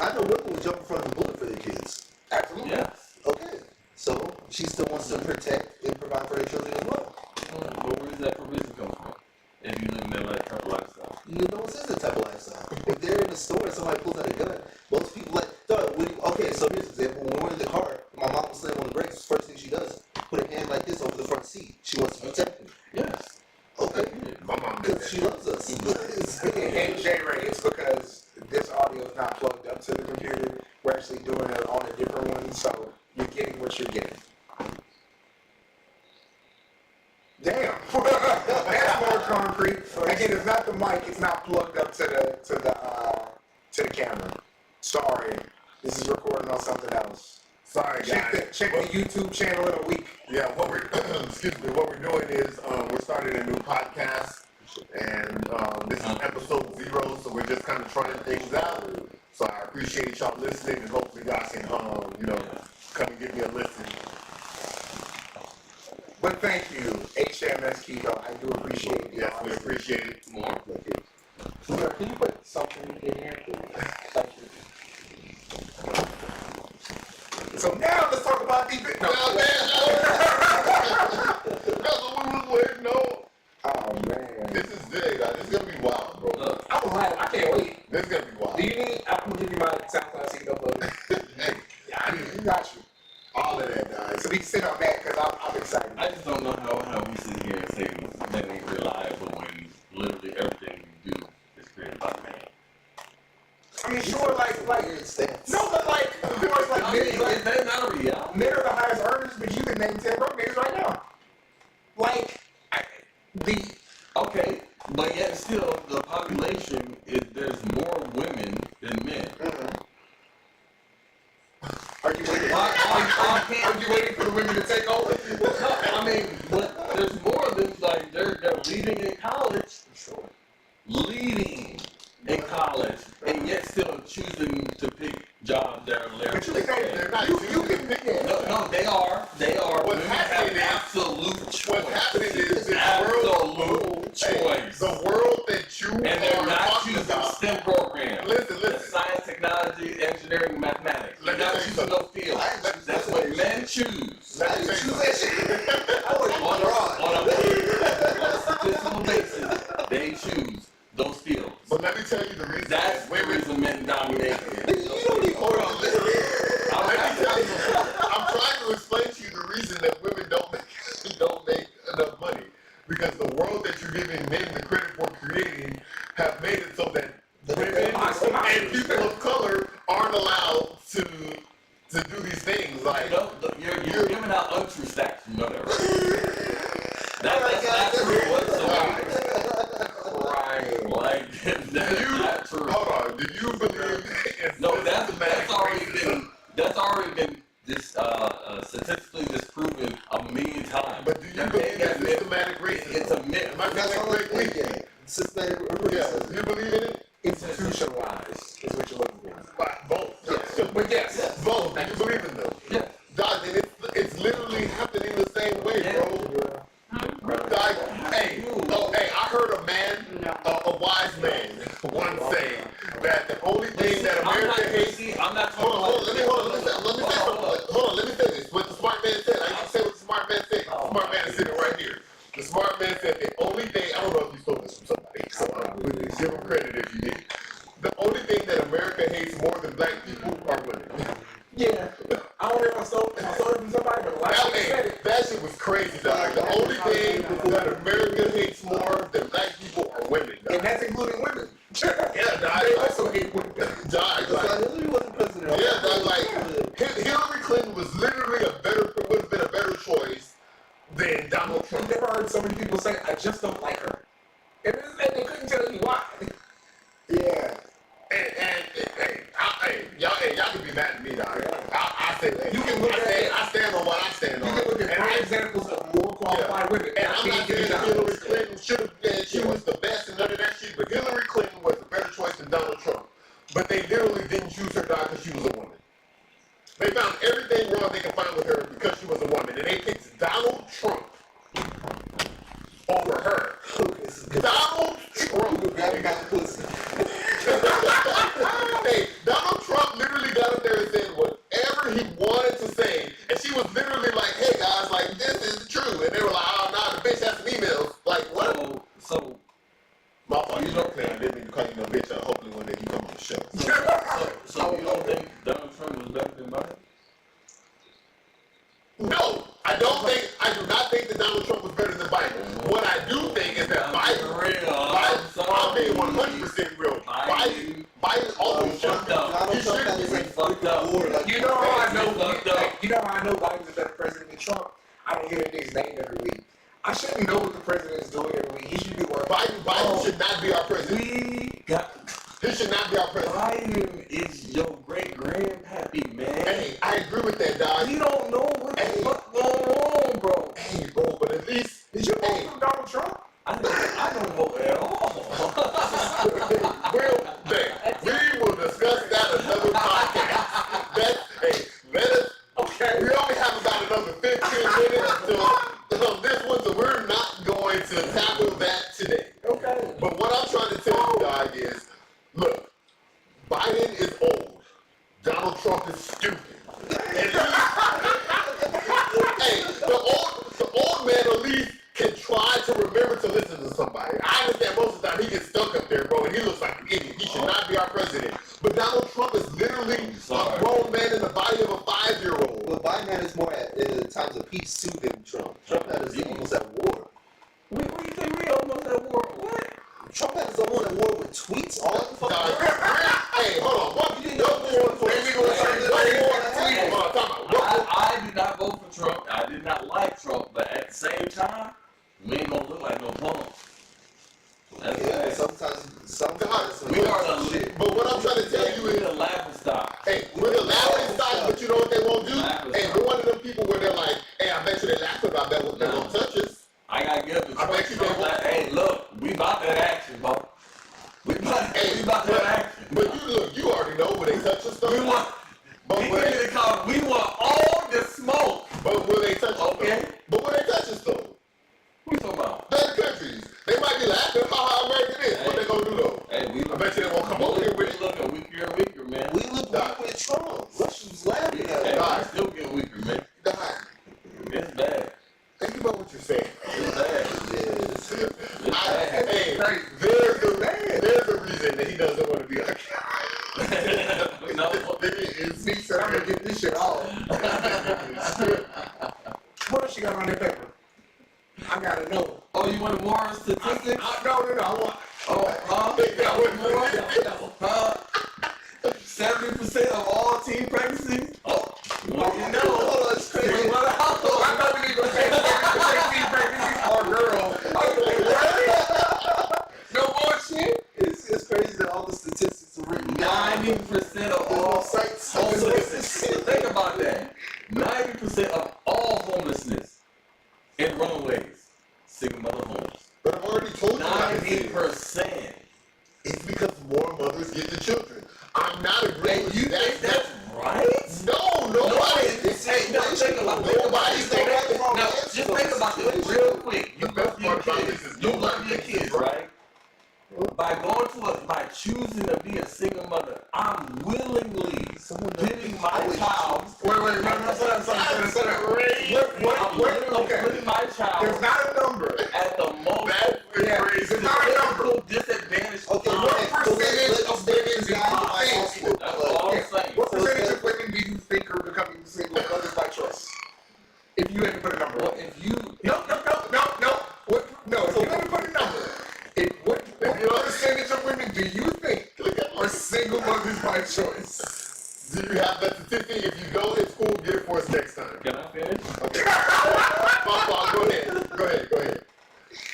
I know women would jump in front of the bullet for their kids. Absolutely. Yes. Okay. So she still wants to protect and provide for their children as well. But where does that provision come from? If you live in that type of lifestyle. No one says that type of lifestyle. If they're in the store and somebody pulls out a gun, most people like, okay, so here's an example. When we're in the car, my mom was slamming on the brakes, first thing she does, put her hand like this over the front seat. She wants to protect me. Yes. Okay. My mom did Because she that. loves us. And J-Ray, it's because this audio is not plugged up to the computer. We're actually doing it on a different one, so you're getting what you're getting. Damn, that's more concrete. Again, it's not the mic; it's not plugged up to the camera. Sorry, this is recording on something else. Sorry, guys. Check the YouTube channel in a week. Yeah, what we're excuse me, what we're doing is we're starting a new podcast, and this is episode 0, so we're just kind of trying things out. So I appreciate y'all listening, and hopefully y'all can come and give me a listen. But thank you, HMS Keto. I do appreciate it. Yes, we appreciate it. More. Sir, can you put something in here, please? Thank you. So now let's talk about the no. That's what we was waiting on. Oh man. This is good, guys. This is gonna be wild, bro. Look, I was like, I can't wait. This is gonna be wild. Do you need? I'm gonna give you my SoundCloud CD upload. Hey, Yeah, you got you. all of that, guys. So we can sit on that because I'm excited. I just don't know how we sit here and say that ain't reliable when literally everything you do is created by man. I mean, sure, like Weird stance. no, but like of course, like I mean, men, is that not a reality? men are the highest earners, but you can name 10 broke niggas right now. Like Okay, but yet still the population is there's more women than men. Are you waiting? I Are you waiting for the women to take over? I mean, but there's more than like they're leading in college, Sure. leading in college, and yet still choosing to pick jobs that are But you less. can They're not you choosing. can pick it. No, they are. What's Women have happening is- absolute choice. What's happening is this world, Absolute hey, choice. the world that you And they're are not talking choosing about. STEM programs. Listen, That's listen. science, technology, engineering, mathematics. Let They're me not tell you choosing those fields. That's what men choose. Let me tell you something. On a statistical basis, they choose those fields. But let me tell you the reason. That's the women. reason men dominate. Hold on. Let me tell you. I'm trying to explain to you the reason that women don't make enough money, because the world that you're giving men the credit for creating have made it so that women and people of color aren't allowed to do these things. Like, You're giving out untrue stats. You know that, right? That's not true whatsoever. Crying. Like, that's not true. hold on. Do you believe in No, that's systematic racism? already been statistically disproven a million times. But do you That believe man in got systematic racism? It's a myth. Am I saying that correctly? Systematic Yeah. racism. Do you believe in it? Institutionalized is what you're looking for. Both. Yes. But yes. Both. Do you believe in them? Yeah. Dog, and it's literally happening the same way, Yeah. bro. Like, hey, I heard a man, a wise man, once say that the only thing that America hates. I'm not Hold talking on, let me say something. Hold on, let me say this. What the smart man said, I can say what the smart man said? The smart man is sitting right here. The smart man said the only thing, I don't know if you stole this from somebody, so I would give him credit if you did. The only thing that America hates more than black people are women. Yeah. I don't know if I stole it from somebody, but a lot of people said it. That shit was crazy, dog. The only thing that America hates more than black people are women, dog. And that's including women. Yeah, dog. They also hate women. Dog, That's why Hillary wasn't president. yeah, dog, like Hillary Clinton was literally would have been a better choice than Donald I've Trump. never heard so many people say, I just don't like her. And they couldn't tell you why. Yeah. Y'all can be mad at me, dog. I say that. You can look at it. I stand on what I stand on. You can look at And great I- examples of more qualified women. And I'm not saying Hillary Clinton should have been, she was the best and none of that shit, but Hillary Clinton was a better choice than Donald Trump. But they literally didn't choose her, dog, because she was a woman. They found everything wrong they could find with her because she was a woman, and they picked Donald Trump over her. Donald Trump. Grabbing by the pussy. Hey, Donald Trump literally got up there and said whatever he wanted to say, and she was literally like, "Hey guys, like this is true," and they were like, "Oh no, the bitch has some emails." Like what? So My fault. You know, I didn't mean to call you no bitch. Hopefully one day you come on the show. so you don't think Donald Trump was better than Biden? No, I do not think that Donald Trump was better than Biden. What I do think is that Biden, I'm being 100% real. Biden always fucked up. Donald Trump had his like fucked up. You know how I know fucked up. you know how I know Biden's a better president than Trump? I don't hear his name every week. I shouldn't know what the president is doing every week. He should be working. Biden should not be our president. We got He should not be our president. Biden is your great grandpappy, man. Hey, I agree with that, dog. You don't know what the fuck going on, bro. Hey, bro, but at least Did you vote for Donald Trump? I don't vote at all. we will discuss that another podcast. Let us. Okay. We only have about another 15 minutes on this one, so we're not going to tackle that today. Okay. But what I'm trying to tell you, dog, is look, Biden is old. Donald Trump is stupid. And hey, the old man at least can try to remember to listen to somebody. I understand most of the time he gets stuck up there, bro, and he looks like an idiot. He should not be our president. But Donald Trump is literally a grown man in the body of a 5-year-old. Well, Biden had his more at times of peace too than Trump. Trump had his almost at war. We think we almost at war. What? Trump had his almost at war with tweets all the fucking Dog, time. hey, hold on. What you no war for? I did not vote for Trump. I did not like Trump, but at the same time, we ain't gonna look like no punk. That's Yeah, bad. sometimes We are the shit. But what I'm trying to tell you we is, the laughing stock. hey, we're the laughing stock, but you know what they won't do? Hey, we're one of them people where they're like, hey, I bet you they laugh about that when they don't touch us. I gotta give the I bet you Trump they like, hey, look, we about that action, bro. We about that action. But you look, you already know when they touch us, though. We want. But We when need they, to call. We want all the smoke. but when they touch us, Okay. though. But when they touch us, though, What you talking about? third countries, they might be laughing about how American is. What they gonna do though? Hey, we. I bet you they won't come over here with it. We looking weaker and weaker, man. We look back with Trump. Russians laughing at Hey, us. we still getting weaker, man. Dog, It's bad. think about what you're saying. It's bad. Yes. It's bad. Hey, there's a reason that he doesn't want to be like. No. He said, I'm gonna get this shit off. What else you got on that paper? I gotta know. Oh, you want more statistics? No, I want. Oh, huh? Yeah, Huh? 70% of all team practices? Oh, well, you know. Hold on, it's crazy. Wait, what else? I thought we were gonna say 70% pregnancies are girls. I was like, what? No bullshit. It's crazy that all the statistics are written down. 90% of There's no all sites. homelessness. Think about that. 90% of all homelessness in runaways, single mother homes. But I've already told you about this. 90%. It's because more mothers get the children. I'm not agreeing with You you. think that's right? No, nobody. Hey, no, think about it. Nobody think that. Now, just think about this real quick. You The best love your part about kids. this is You nobody love your thinks it's kids, right. right? By choosing to be a single mother, I'm willingly giving my child. Wait, no, I'm literally putting my child There's not a number. at the most There's not a number. disadvantaged. Okay, time. What percentage of women do you think? That's all I'm saying. What percentage of women do you think are becoming single mothers by choice? If you had to put a number. Well, if you No. If you had to put a number, what percentage of women do you think are single mothers by choice? Do you have that statistic? If you go to school, get it for us next time. can I finish? Okay. Go ahead.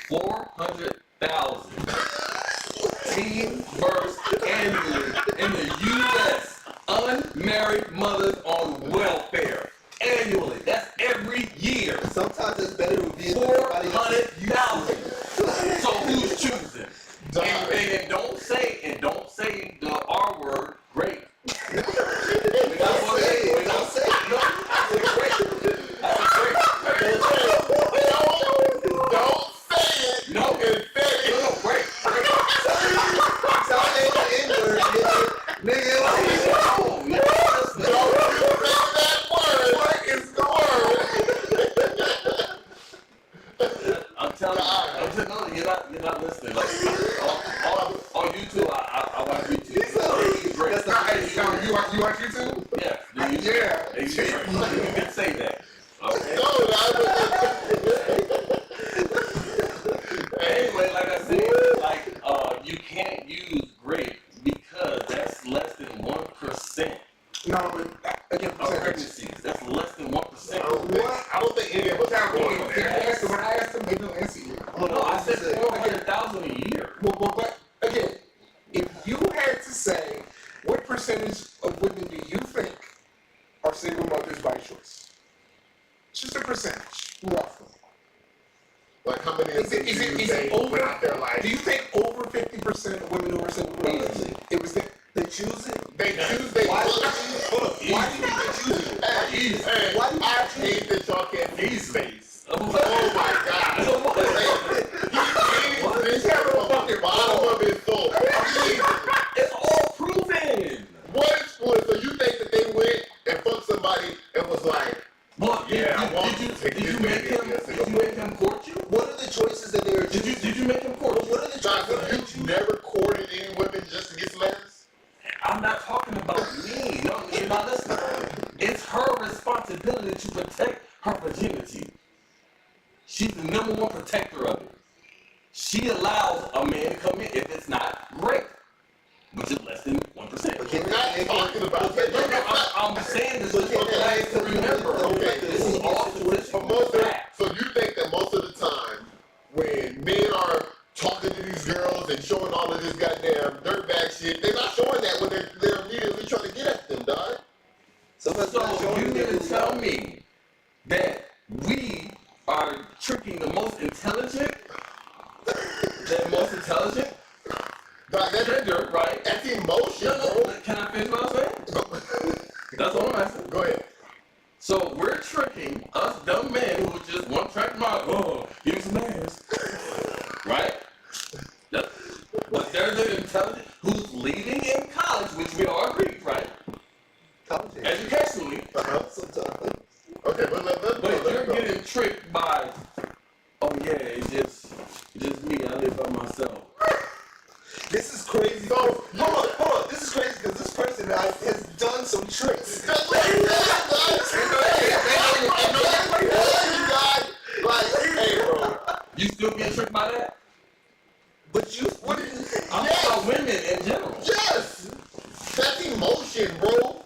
400,000 teen births annually in the U.S. Unmarried mothers on welfare annually. That's every year. Sometimes it's better to be in everybody else's 400,000. So who's choosing? And don't say the R word. Great. We're not gonna say it. We're not saying it. No, that's a great. That's a great. Don't say it. No, And say it. no, great. Nigga, No, Don't you say that word. What is going I'm telling you, no, you're not listening. Like on YouTube, I watch YouTube. It's great. That's not- on? You watch YouTube? Yeah, Yeah. You can say that. Okay. Anyway, like I said, you can't use grape because that's less than 1% No, but again, of percentage. pregnancies. That's less than 1%. I don't think any of us are going When there. I asked them, they don't answer you. No, I said 400,000 a year. But again, if you had to say, what percentage of women do you think are single mothers by choice? Just a percentage, roughly. Like how many of Is them it do you over? think went out there like Do you think over 50% of women who are single mothers? Easily. It was they choose it. they choose they Why do look? Why do you think they choose it? Hey, Why do you I choose hate that y'all can't see his face. Oh Oh my god. He this from the bottom of his soul. It's all proven. So you think that they went and fucked somebody and was like, Look, take did this you make baby him? and be a Did single you make him court you? What are the choices that they are choosing? Did you make him court you? What are the choices? Johnson, you never courted any women just to get some ass? I'm not talking about me. No, you're not listening. It's her responsibility to protect her virginity. She's the number one protector of it. She allows a man to come in if it's not rape, which is less than 1%. Okay, We're not talking about that. I'm saying this But is can I- to remember. Okay, This is all statistical fact. So you think that most of the time, when men are talking to these girls and showing all of this goddamn dirtbag shit, they're not showing that when they're immediately trying to get at them, dog. Sometimes they're not So showing you that mean they're to tell really me that we are tricking the most intelligent Dog, gender, right? that's emotion, No, bro. can I finish what I'm saying? That's all I'm asking. Go ahead. So we're tricking us dumb men who just one track mind. Oh, give me some ass, right? But there's an intelligent who's leaving in college, which we all agree, right? College. Educationally, Sometimes. Okay, but but you're go. getting tricked by, oh yeah, it's just me. I live by myself. This is crazy. So, Hold on. This is crazy because this person has done some tricks. Hey, bro. You still getting tricked by that? But you, what do you? I'm talking about women in general. Yes! That's emotion, bro.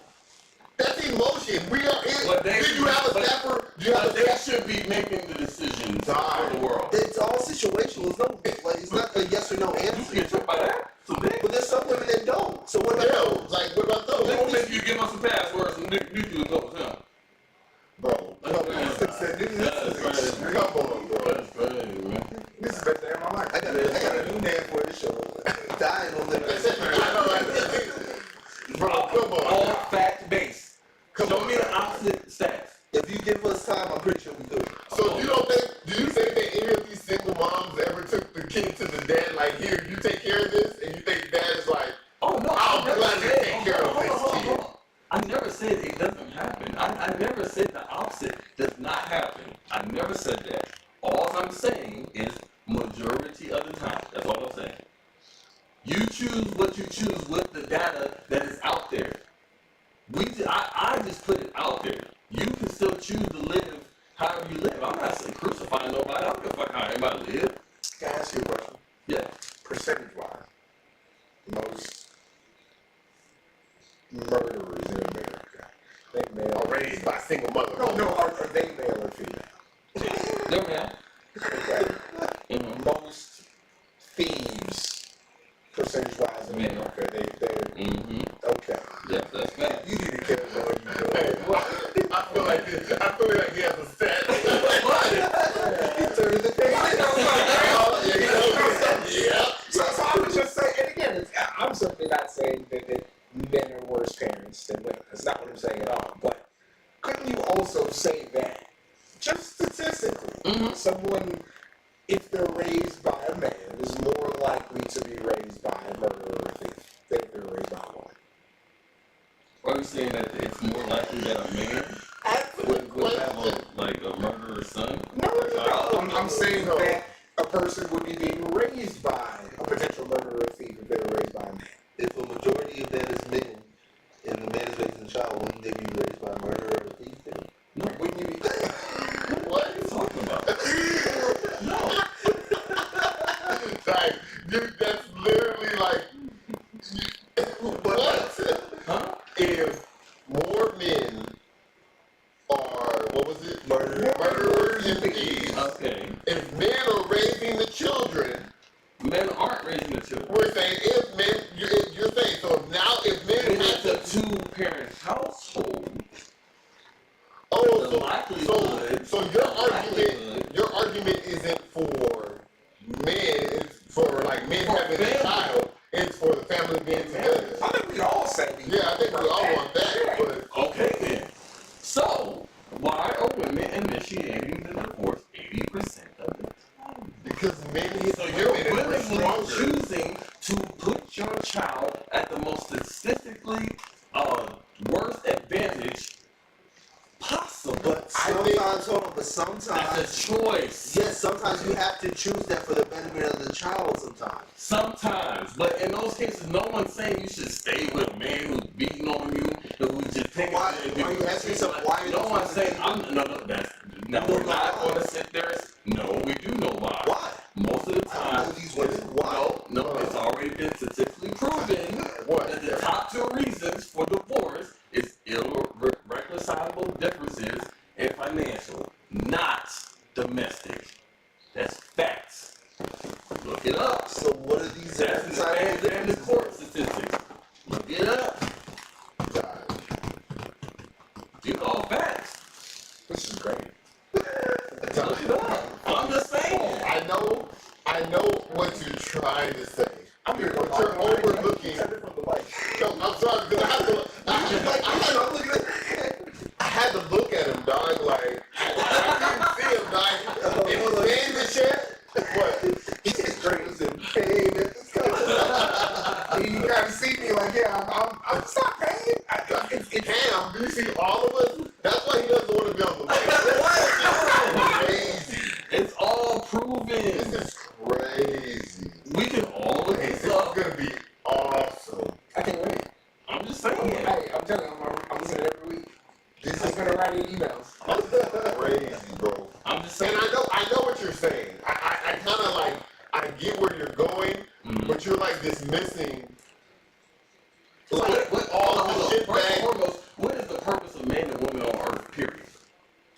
That's emotion. We are in. But they- Did you have a but- stepper? Do you have But a they stepper? should be making the decisions Dog. for the world. It's all situational. It's no, like it's not a yes or no You answer. get tricked by that? So big. But there's some women that don't. So what about Yeah, like, what about So those? if you give us some passwords and nuclear codes, huh? Bro, come on. That's crazy. Come on, bro. That's crazy, man. This is the best day of my life. I got a new name for this show. Dying on the. Bro, come on. All fact based. Come Show on. me the opposite stats. If you give us time, I'm pretty sure we could. So do you think that any of these single moms ever took the kid to the dad, like, here, you take care of this, and you think dad is like, Oh no, I'll I never gladly said- take care of hold on, this hold on, kid. hold on. I never said it doesn't happen. I never said the opposite does not happen. I never said that. All I'm saying is majority of the time. That's all I'm saying. You choose what you choose with the data that is out there. I just put it out there. You can still choose to live however you live. I'm not saying crucifying nobody. I don't give a fuck how anybody live. Can I ask you a question? Yeah. Percentage-wise, most murderers in America, they male. Are raised by single mother. No, are they male or female? No, man. Okay. Mm-hmm. Most thieves, percentage-wise in Male. America, they're Mm-hmm. okay. Yeah, that's fact. You need to care about what you Hey, doing. well, I feel like he has a stat. He turned the page. Yeah. So I would just say, and again, I'm certainly not saying that men are worse parents than women. That's not what I'm saying at all. But couldn't you also say that, just statistically, someone, if they're raised by a man, is more likely to be raised by a murderer or thief than if they're raised by a woman? Are you saying that it's more likely that a man would have a murderer's son? No. I'm saying that a person would be being raised by a potential murderer or thief if they were raised by a man. If a majority of that is men, and the man is raising a child, wouldn't they be raised by a murderer or a thief then? No. Wouldn't you be? What are you talking about? No. Like, dude, that's literally like, what? Huh? If more men are, what was it? Murderers and thieves. Okay. If men are raising the children, Men aren't raising the children. we're saying if men, you're saying, so now if men When have it's to, a two-parent household, the so likelihood. your argument isn't for men, it's for like men For having a family. child, it's for the family being together. I think we all say we. Yeah, I think we all want that, but Okay then. So, why are women initiating the divorce 80% of the time? because men hit So you're women and we're willingly stronger. choosing to put your child at the most statistically worst advantage possible. But sometimes, hold on, but sometimes, That's a choice. yes, sometimes you have to choose that for the betterment of the child sometimes. Sometimes, but in those cases, no one's saying you should stay with a man who's beating on you, who's just taking. Why are you asking yourself why are No those one's women saying I'm that's. Now You we're don't know not why. going to sit there. No, we do know why. Why? Most of the I time, know these women. Why? no, it's already been statistically proven What? that the top two reasons for divorce is irreconcilable differences and financial, not domestic. That's facts. Look it up. So what are these That's in the family court statistics. Look it up. God. These all facts. This is great. Look it up. I'm just saying. I know what you're trying to say. I'm here to But you're overlooking. Turn it from the mic. No, I'm sorry, because I had to look at him, dog. Like, I couldn't see him, dog. If he's saying this shit, what? It's crazy. Pain. You gotta see me like, yeah, I'm stop paying. It's Damn, do you see all of us? That's why he doesn't want to be on the mic. Crazy. It's all proven. This is crazy. We can all look Hey, this this is up. gonna be awesome. I can't wait. I'm just saying. Hey, I'm telling you, I'm listening every week. This I'm is gonna write you emails. crazy, bro. I'm just And saying. I know what you're saying. I kind of like, I get where you're going, but you're like dismissing like What all of the shit First and bag. foremost, what is the purpose of man and woman on earth, period?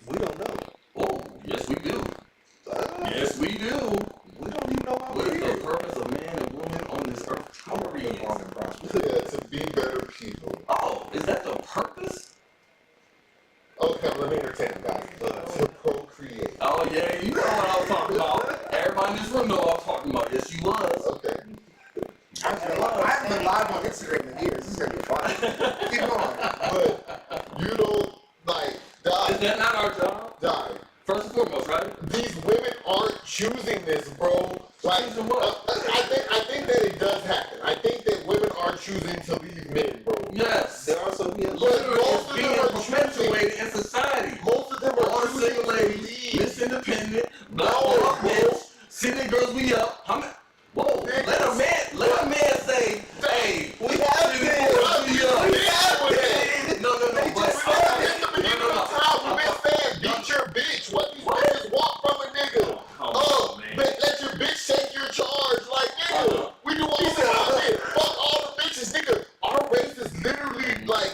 We don't know. Oh, yes we do. Yes we do. We don't even know how What we're is the here. purpose of man and woman on this earth, period? Yeah, to be better people. Oh, is that the purpose? Okay, let me entertain, guys. To procreate. Oh yeah, you know what I was talking about. Everybody in this room know what I'm talking about. Yes, you was. Okay. I haven't been live on Instagram in years. This is gonna be fun. Keep going. But you don't like, dog. Is that not our job? Die. First and foremost, right? These women aren't choosing this, bro. Like, Choosing what? I think that it does happen. I think that women are choosing to leave men, bro. Yes. There are some young But Literally, most it's of being them are perpetuated in society. Most of them are All the choosing single to ladies, leave. Miss Independent, Black No, Boss bro. Bitch, City Girls We Up. How many? Whoa, let a man say, hey, We have City been. Girls We Up. We have been. No, They but just said at the beginning of time, we've been saying, beat your bitch. What these bitches want from a nigga? Come on, man. Let your bitch take your charge. Like, nigga, we do all the time shit. Fuck all the bitches, nigga. Our race is literally, like,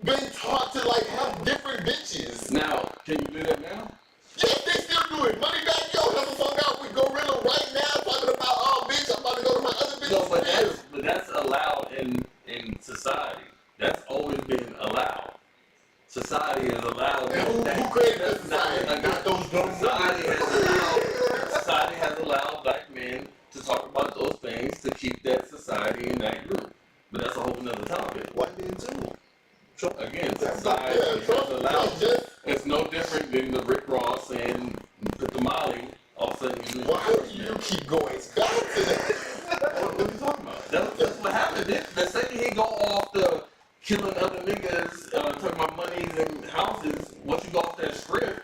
been taught to, like, have different bitches. Now, can you do that now? Yes, they still do it. Money back, yo. That's a song out with Gorilla right now talking about, oh, bitch, I'm about to go to my other bitch's No, but crib. that's allowed in society. That's always been allowed. Society has allowed. And who created this society? Not those dumb Society has allowed black men to talk about those things to keep that society in that group. But that's a whole nother topic. white men too. Again, Yeah, society has allowed. Trump just, It's no different than the Rick Ross saying put the Molly. All of a sudden you lose. why do you keep going back to that? What are you talking about? That's what happened. The second he go off the killing other niggas, talking about monies and houses, once you go off that script,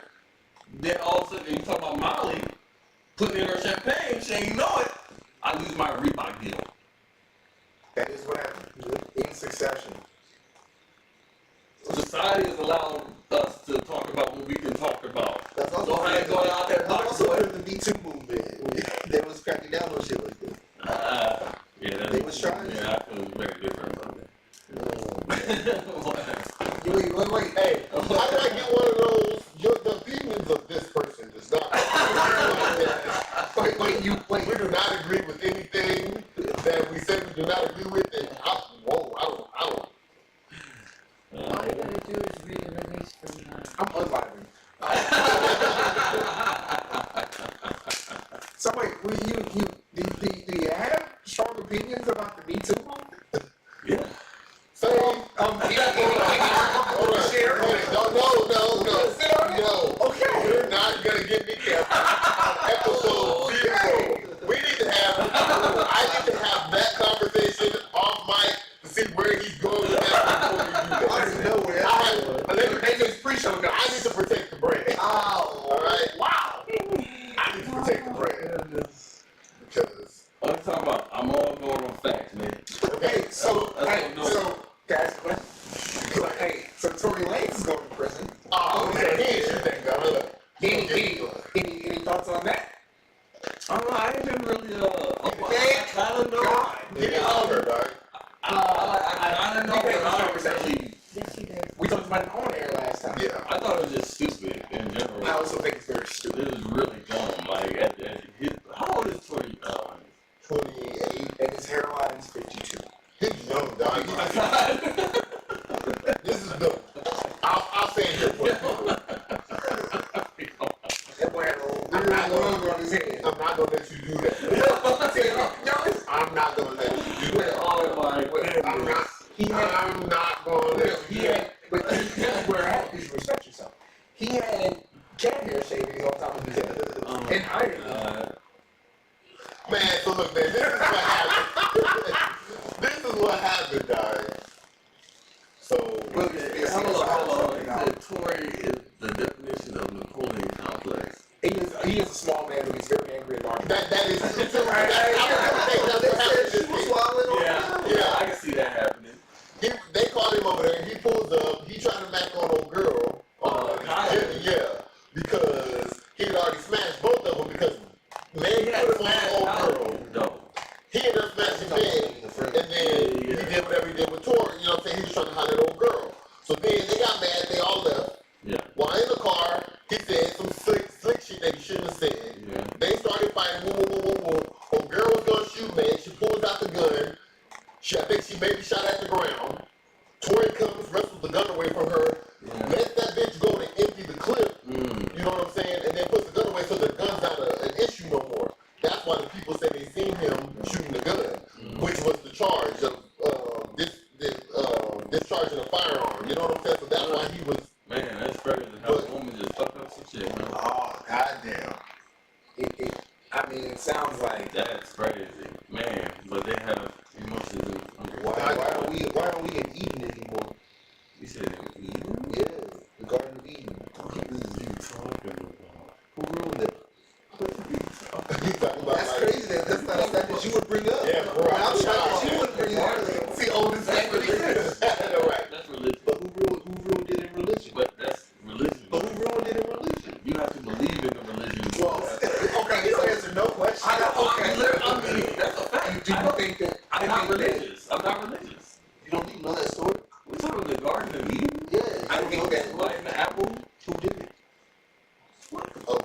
then all of a sudden you talk about Molly putting in her champagne, she ain't know it. I lose my Reebok deal. That is what happened in succession. Society has allowed us to talk about what we can talk about. That's also Go ahead, go out there, That's box also boy. part of the Me Too movement. They was cracking down on shit like this. Yeah, that's, They was trying to- Yeah, I feel very different from that. Wait. Hey, how do I get one of those? The opinions of this person does not. Wait. We do not agree with anything that we said we do not agree with, and I don't. All you gotta do is read a release from I'm unliving. So wait, do you have strong opinions about the Me Too movement? Yeah. So, hold on. Share. No. Okay. You're not gonna get me canceled. Episode 0. We need to have. I need to have that conversation off mic to see where he's going with that before we do that. I don't know where I need to protect the brand. Oh. All right. Wow. I need to protect the brand because. I'm talking about, I'm all going on facts, man. Okay, so That's what I'm doing. guys, so Tory Lanez is going to prison. Oh man, he ain't shoot that gun. Look. Any thoughts on that? I don't know, I ain't been really, Thank I kind of know. God. Give me longer, dog. I kind of know, but I don't really, Yes, he does. We talked about it on air last time. Yeah. I thought it was just stupid in general. I also think it's very stupid. It was really dumb, like, how old is Tory, 28. And his hairline is 52. He's young, dog. This is dumb. I'll say it here for you. That boy had a little longer on his head. I'm not gonna let you do that. I'm not gonna let you do that. Oh my goodness. I'm not gonna let you do that. But here's where I have to respect yourself. He had cat hair shavings on top of his head. And iron. Man, so look, man, this is what happened. This is what happened, dog. So, Well, Hold on. He said Tory is the definition of Napoleon complex. he is a small man, but he's very angry at Arnold. that is true too. I was gonna say that's what happened She this was week. swallowing on Yeah, down. I can see that happening. They called him over there. He pulls up. He trying to mac on old girl. Kyle. Yeah, because he had already smashed both of them because man He had put him on smashed old Kyle, girl. though. He ended up smashing Ben, and then he did whatever he did with Tori. You know what I'm saying? He was trying to holler at old girl. So then they got mad. They all left. Yeah. While in the car, he said some slick shit that he shouldn't have said. Yeah. They started fighting. Woo. Old girl was gonna shoot, man. She pulls out the gun. I think she maybe shot at the ground. Tori comes, wrestles the gun away from her, Yeah. lets that bitch go to empty the clip. Mm. You know what I'm saying? And then puts the gun away so the gun's not an issue no more. That's why the people said they seen him shooting the gun, which was the charge of discharging a firearm. You know what I'm saying? So that's why he was. Man, that's better than how a woman just fucked up toxic shit, man. Oh, goddamn. I mean, it sounds like That's crazy, man. But they have emotions and Why aren't we in Eden anymore? You said Eden? Yeah, the Garden of Eden. What is you talking about? Who ruined it? You talking about That's like, crazy. That's not a fact that you would bring up. Yeah, bro. I'm shocked that you would bring it up. It's the oldest That's fact that exists. Right. That's religion. But who ruined it in religion? But that's religion. But who ruined it in religion? You have to believe in the religion. Well, okay, so Answer no question. I mean, that's a fact. do you think that I'm not religious. I'm not religious. You don't even know that story? We talking about the Garden of Eden? Yeah. I you think don't that- know Right in the apple? who did it? a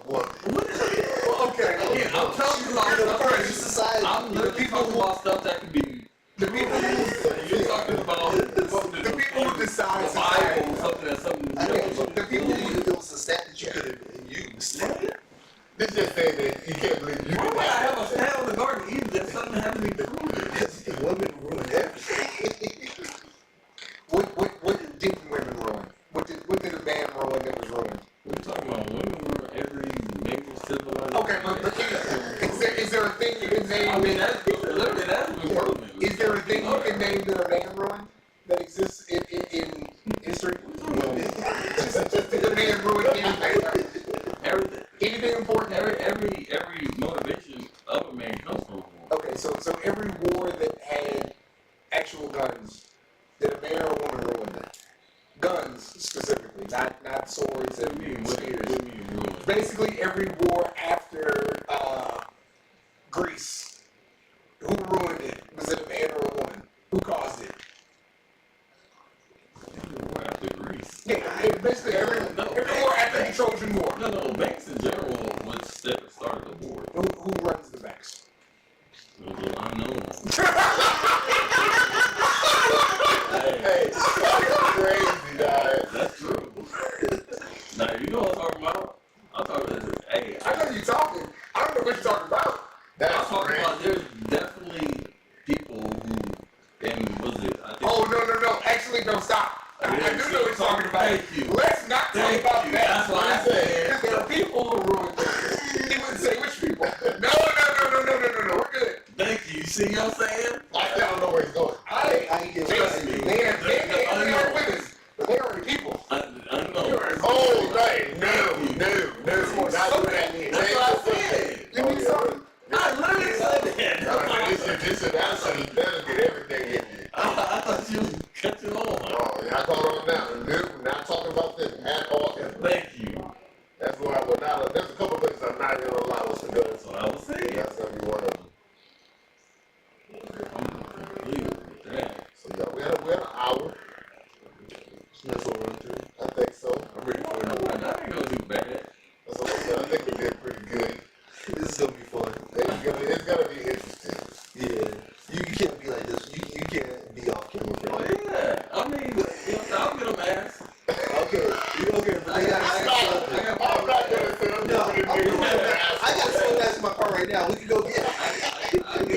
woman. What is it? okay, Again, I'm telling you about You're the stuff. first society. I'm literally talking about stuff that could be. the people who You're talking about the people who decide the Bible, society. something that's something. I think the people who it was a stat that you could have used. This just saying that you can't believe you Why didn't would I have have a stand on the Garden of Eden? There's something that has to be proven. Women ruined everything. what didn't women ruin? What did a man ruin that was ruined? We're talking about women were every major civilization. Okay, but is there a thing you can name? I mean, that's literally that's been proven. Is there a thing you can name that a man ruined that exists in history? Did a man ruin anything? Everything, Anything important? every motivation of a man comes from war. Okay, so every war that had actual guns, did a man or a woman ruin that? Guns specifically, not swords What do you mean? and What do spears. you mean ruin? Basically, every war after Greece, who ruined it? Was it a man or a woman? Who caused it? War after Greece. Yeah, basically every war after the Trojan War. No, banks in general would started the war. Who runs the banks? Unknown. Hey, that's crazy, dog. That's true. Now you know what I'm talking about. I'm talking about hey. I know you're talking. I don't know what you're talking about. I'm That's talking crazy. about there's definitely people who, and was it? I think. Oh no! Actually, no, stop. I do know what you're talking about. Thank you. Let's not talk Thank about you. that. That's what I said. Because there are people who ruined it. He wouldn't say which people. No. We're good. Thank you. See what I'm saying? I still don't know where he's going. I get what you're Trust me. saying. They are women, but they are people. Unknown. Oh, right. No. Not doing that. That's what I said. You need something? I literally said that. That'll get everything in you. I thought you was catching on. Oh, yeah, I caught on now. Nope, not talking about this at all. Thank you. That's why I would not. There's a couple places I'm not even gonna allow us to go. That's what I was saying. That's gonna be one of them. I'm completely with that. So yeah, we had an hour. That's what we're on through. I think so. I'm ready for That it. ain't gonna do bad. That's what I said. I think we did pretty good. This is gonna be fun. It's gonna be interesting. Yeah. You can't be like this. You can't be off camera for Oh that. yeah. I mean, I'll get a mask. Okay. But they got I'm not gonna say I'm No, gonna do I got so that's in my car right now. We can go get it. I'm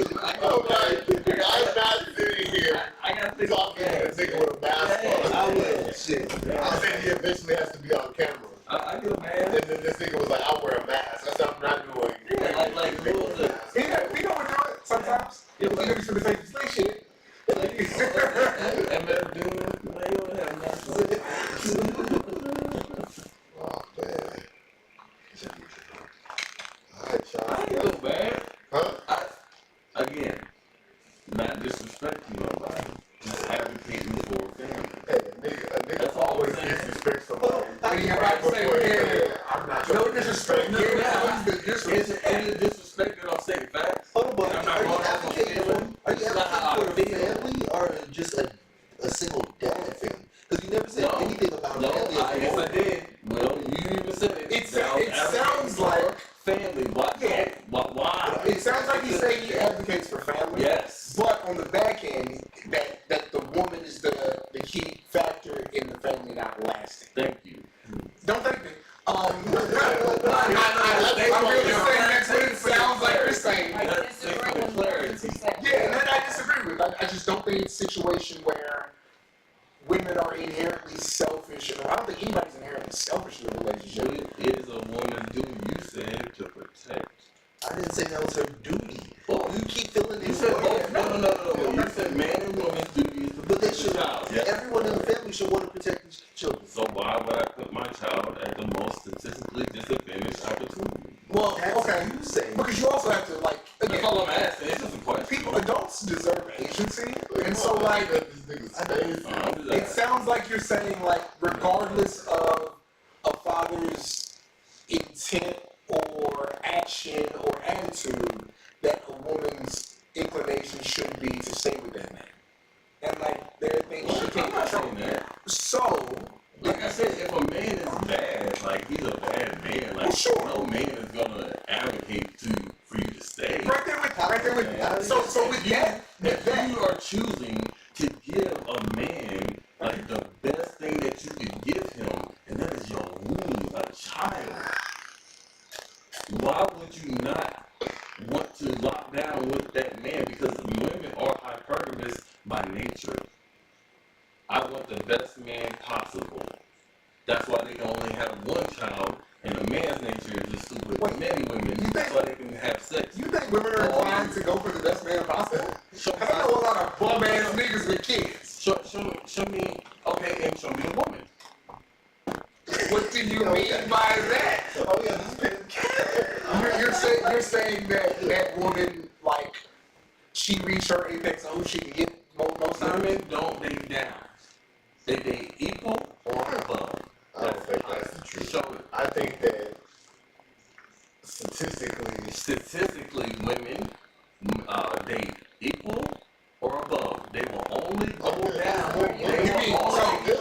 not sitting here I got to talking to a nigga with a mask on. I will. Shit. I said he eventually has to be on camera. I get a And mask. then this nigga was like, I'll wear a mask. I said, I'm not doing Yeah, like who was it? We know we do it sometimes. Yeah, We but know for the sake of this shit. MF Doom, they don't have nothing. Oh, man. Alright, y'all. I ain't feel bad. Huh? Again, not disrespecting nobody, just advocating for a family. Hey, a nigga always disrespects somebody. I mean, I'm about to say, yeah. I'm not No sure. disrespect. No, Yeah, no. the disrespect. Is it disrespect that I'm saying facts? Hold on, but I'm not are you going off on advocating feeling. for? Are you It's not how I advocating for a feel. family or just a single dad family? Because you never said No. anything about No, family. as a yes whole. I did. Well, you even said it. It That I was sounds advocating like- for family. Why? Yeah. Why? It sounds like he's saying he advocates for family. Yes. But on the back end, that the woman is the key factor in the family not lasting. Thank you. Don't think me. I'm really That's saying that's what it sounds like you're saying. I That's disagree for with clarity. what you said. Yeah, and I disagree with. I just don't think it's a situation where women are inherently selfish, and I don't think anybody's inherently selfish in a relationship. It is a woman's duty. You said to protect. I didn't say that was her duty. Well, You keep feeling you it. said both. No. You said man and woman's duty is to But they protect the should. child. Yeah. Everyone in the family should want to protect the children. So why would I put my child at the most statistically disadvantaged opportunity? Well, That's okay, what you saying. because you also have to like That's again. all I'm asking. It's just a question. People, adults deserve agency, and so like this nigga's face. it sounds like you're saying like regardless of a father's intent or action or attitude, that a woman's inclination should be to stay with that man, and like there are things she I'm can't not control. saying that. So Like I said, if a man is bad, like he's a bad man, like Well, sure. no man is gonna advocate for you to stay. right there with Yeah. so with that If you are choosing to give a man like the best thing that you could give him, and that is your womb, a child, why would you not want to lock down with that man? Because women are hypergamous by nature. I want the best man possible. That's why they can only have one child, and a man's nature is just stupid. Wait, Many women, you that's think- why they can have sex. you think women are inclined to go for the best man possible? Show, I know a lot of bum ass niggas with kids. show me, okay, and show me a woman. What do you mean by that? Oh yeah, this man. You're saying that woman, like, she reached her apex on who she can get most times? Women don't date down. They date equal or above. I don't think that's the truth. Show it. I think that statistically, Women date equal or above. They will only go down. Well, You They mean, will so, only,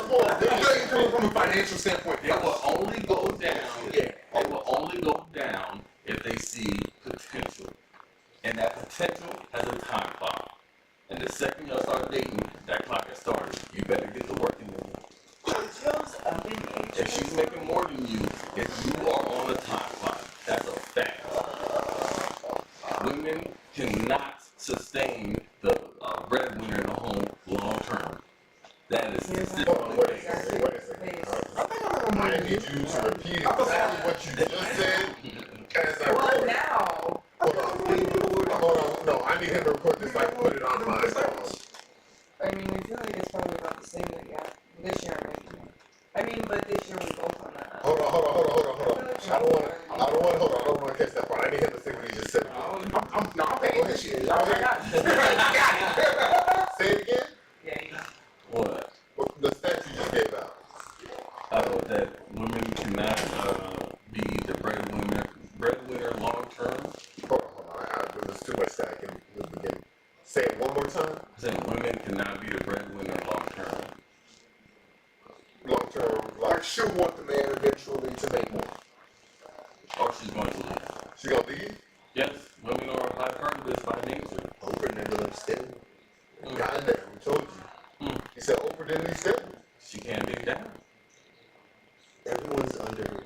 from a financial standpoint, they will only go down. Yeah. They will only go down if they see potential. And that potential has a time clock. And the second y'all start dating, that clock has started. You better get to work in the If she's making more than you, if you are on a time clock, that's a fact. Women cannot sustain the breadwinner in the home long term. That is hold on, wait a statistically second, wait a second. I think I'm I gonna need you to repeat exactly what you just said as I Well, record. now, Hold on. No, I need him to record this. I put it on my. I mean, we feel like it's probably about the same that yeah, this year maybe. I mean, but this year we both on a. Hold on. I don't want to catch that part. I need him to say what he just said. I'm paying this shit. Y'all got it. Say it again. Yeah, yeah. what? The stats you just gave out. That women cannot be the breadwinner long term. Hold on. There's too much stack in the beginning. Say it one more time. I said women cannot be the breadwinner long term. Long term, Like, like she'll want the man eventually to make more. Or she's going to leave. she gonna leave. Yes, women are hypergamous by nature. Oprah never understand. Goddamn, we told you. Hmm. He said Oprah didn't accept me. She can't dig down. Everyone's under her.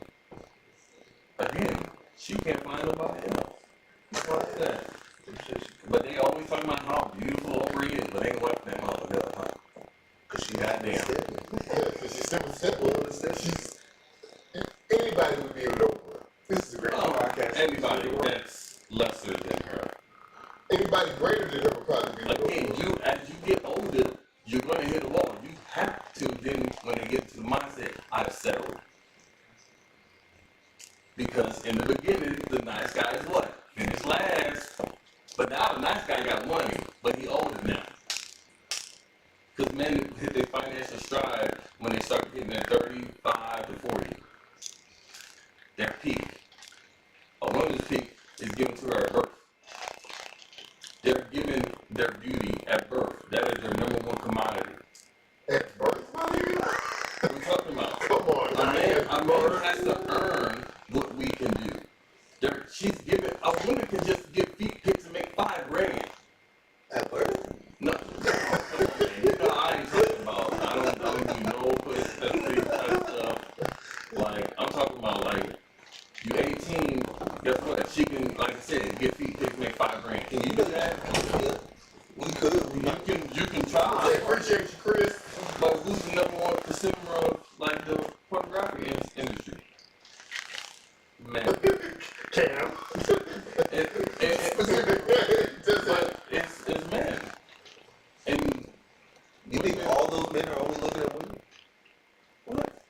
Again, she can't find nobody else. What's that? I'm sure she could. But they always talking about how beautiful Oprah is, but they ain't wiping that motherfucker up. Cause she Goddamn. understand me. Yeah, because she's still accept Well, understand. She's anybody would be able to Oprah. This is a great Oh, podcast. anybody that's lesser than her. Anybody greater than her would probably be able to Again, Oprah. as you get older, you're gonna hit a wall. You have to then, when they get to the mindset, I've settled. Because in the beginning, the nice guy is what? Finished last. But now the nice guy got money, but he older now. Because men hit their financial stride when they start getting at 35 to 40. Their peak. A woman's peak is given to her at birth. They're given their beauty at birth. That is their number one commodity. At birth, my nigga? What are we talking about? Come on, A man man. has to earn what we can do. She's given, a woman can just give feet pics and make $5,000. At birth? No, I ain't talking about. I don't do no pussy stuff. Like, I'm talking about like, you 18, guess what? She can, like I said, get feet pics, make $5,000. Can you do that? Yeah. We could. You can I try. appreciate you, Chris. But who's the number one consumer of like the pornography industry? Man. Cam. But it's men. And You think all those men are only looking at women? what?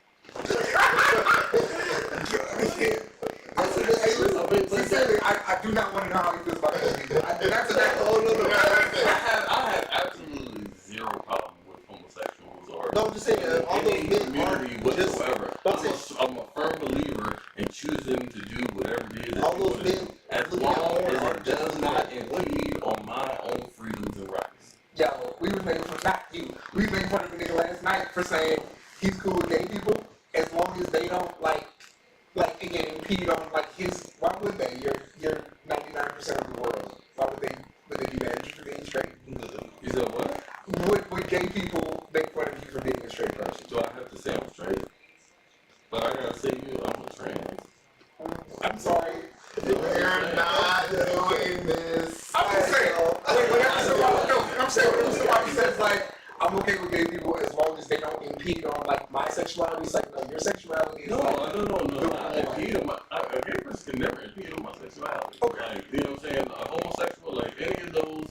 Hey, listen, sincerely, I do not want to know how he feels about those people. That's I have absolutely zero problem with homosexuals or No, I'm just saying, all those any men community aren't just. whatsoever. I'm saying- I'm a firm believer in choosing to do whatever it is that All you those wanna do, men as looking at long porn as it aren't just does looking not at women. impede on my own freedoms and rights. Yo, we was making fun, not you, we was making fun of the nigga last night for saying he's cool with gay people as long as they don't like again impede on like his. Why would they? You're 99% of the world. Why would they be mad at you for being straight? You said what? Would gay people make fun of you for being a straight person? Do I have to say I'm straight? But I gotta say I'm a trans. I'm sorry. We're not doing this. I'm just saying. I'm saying when somebody says like, I'm okay with gay people as long as they don't impede on like my sexuality. It's like, no, your sexuality is No, like, no. the Not one. impede on my. A gay person can never impede on my sexuality. Okay. Like, you know what I'm saying? A homosexual, like any of those,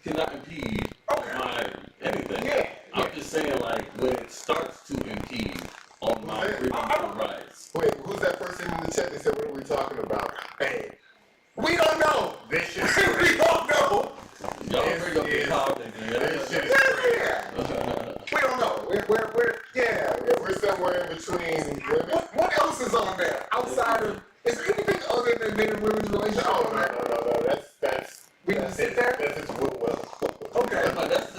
cannot impede Okay. my anything. Yeah. I'm just saying, like, when it starts to impede on my freedom and rights. Wait, who's that person in the chat? They said, what are we talking about? Hey, We don't know. this shit We don't know. Y'all Yes, bring up yes. the politics, This shit man. is crazy. Yeah. We don't know. We're yeah. Yeah, we're somewhere in between women. What else is on there outside of? Is there anything other than men and women's relationship No, on there? That's We can that's sit it. there? That's it. Well. Okay. But that's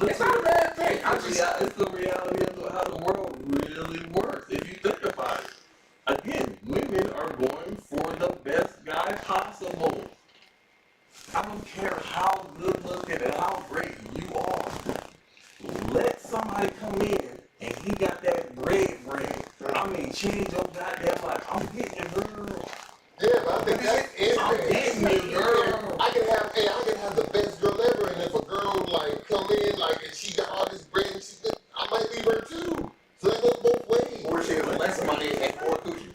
It's not a bad thing. it's the reality of how the world really works. If you think about it, again, women are going for the best guy possible. I don't care how good looking and how great you are. Let somebody come in and he got that bread. I mean, change your goddamn life. I'm getting your girl. Yeah, but I think that's it. I'm getting your girl. I can have the best girl ever, and if a girl like come in like and she got all this bread, and I might leave her too. So that goes both ways. Or she has less money and more coochie.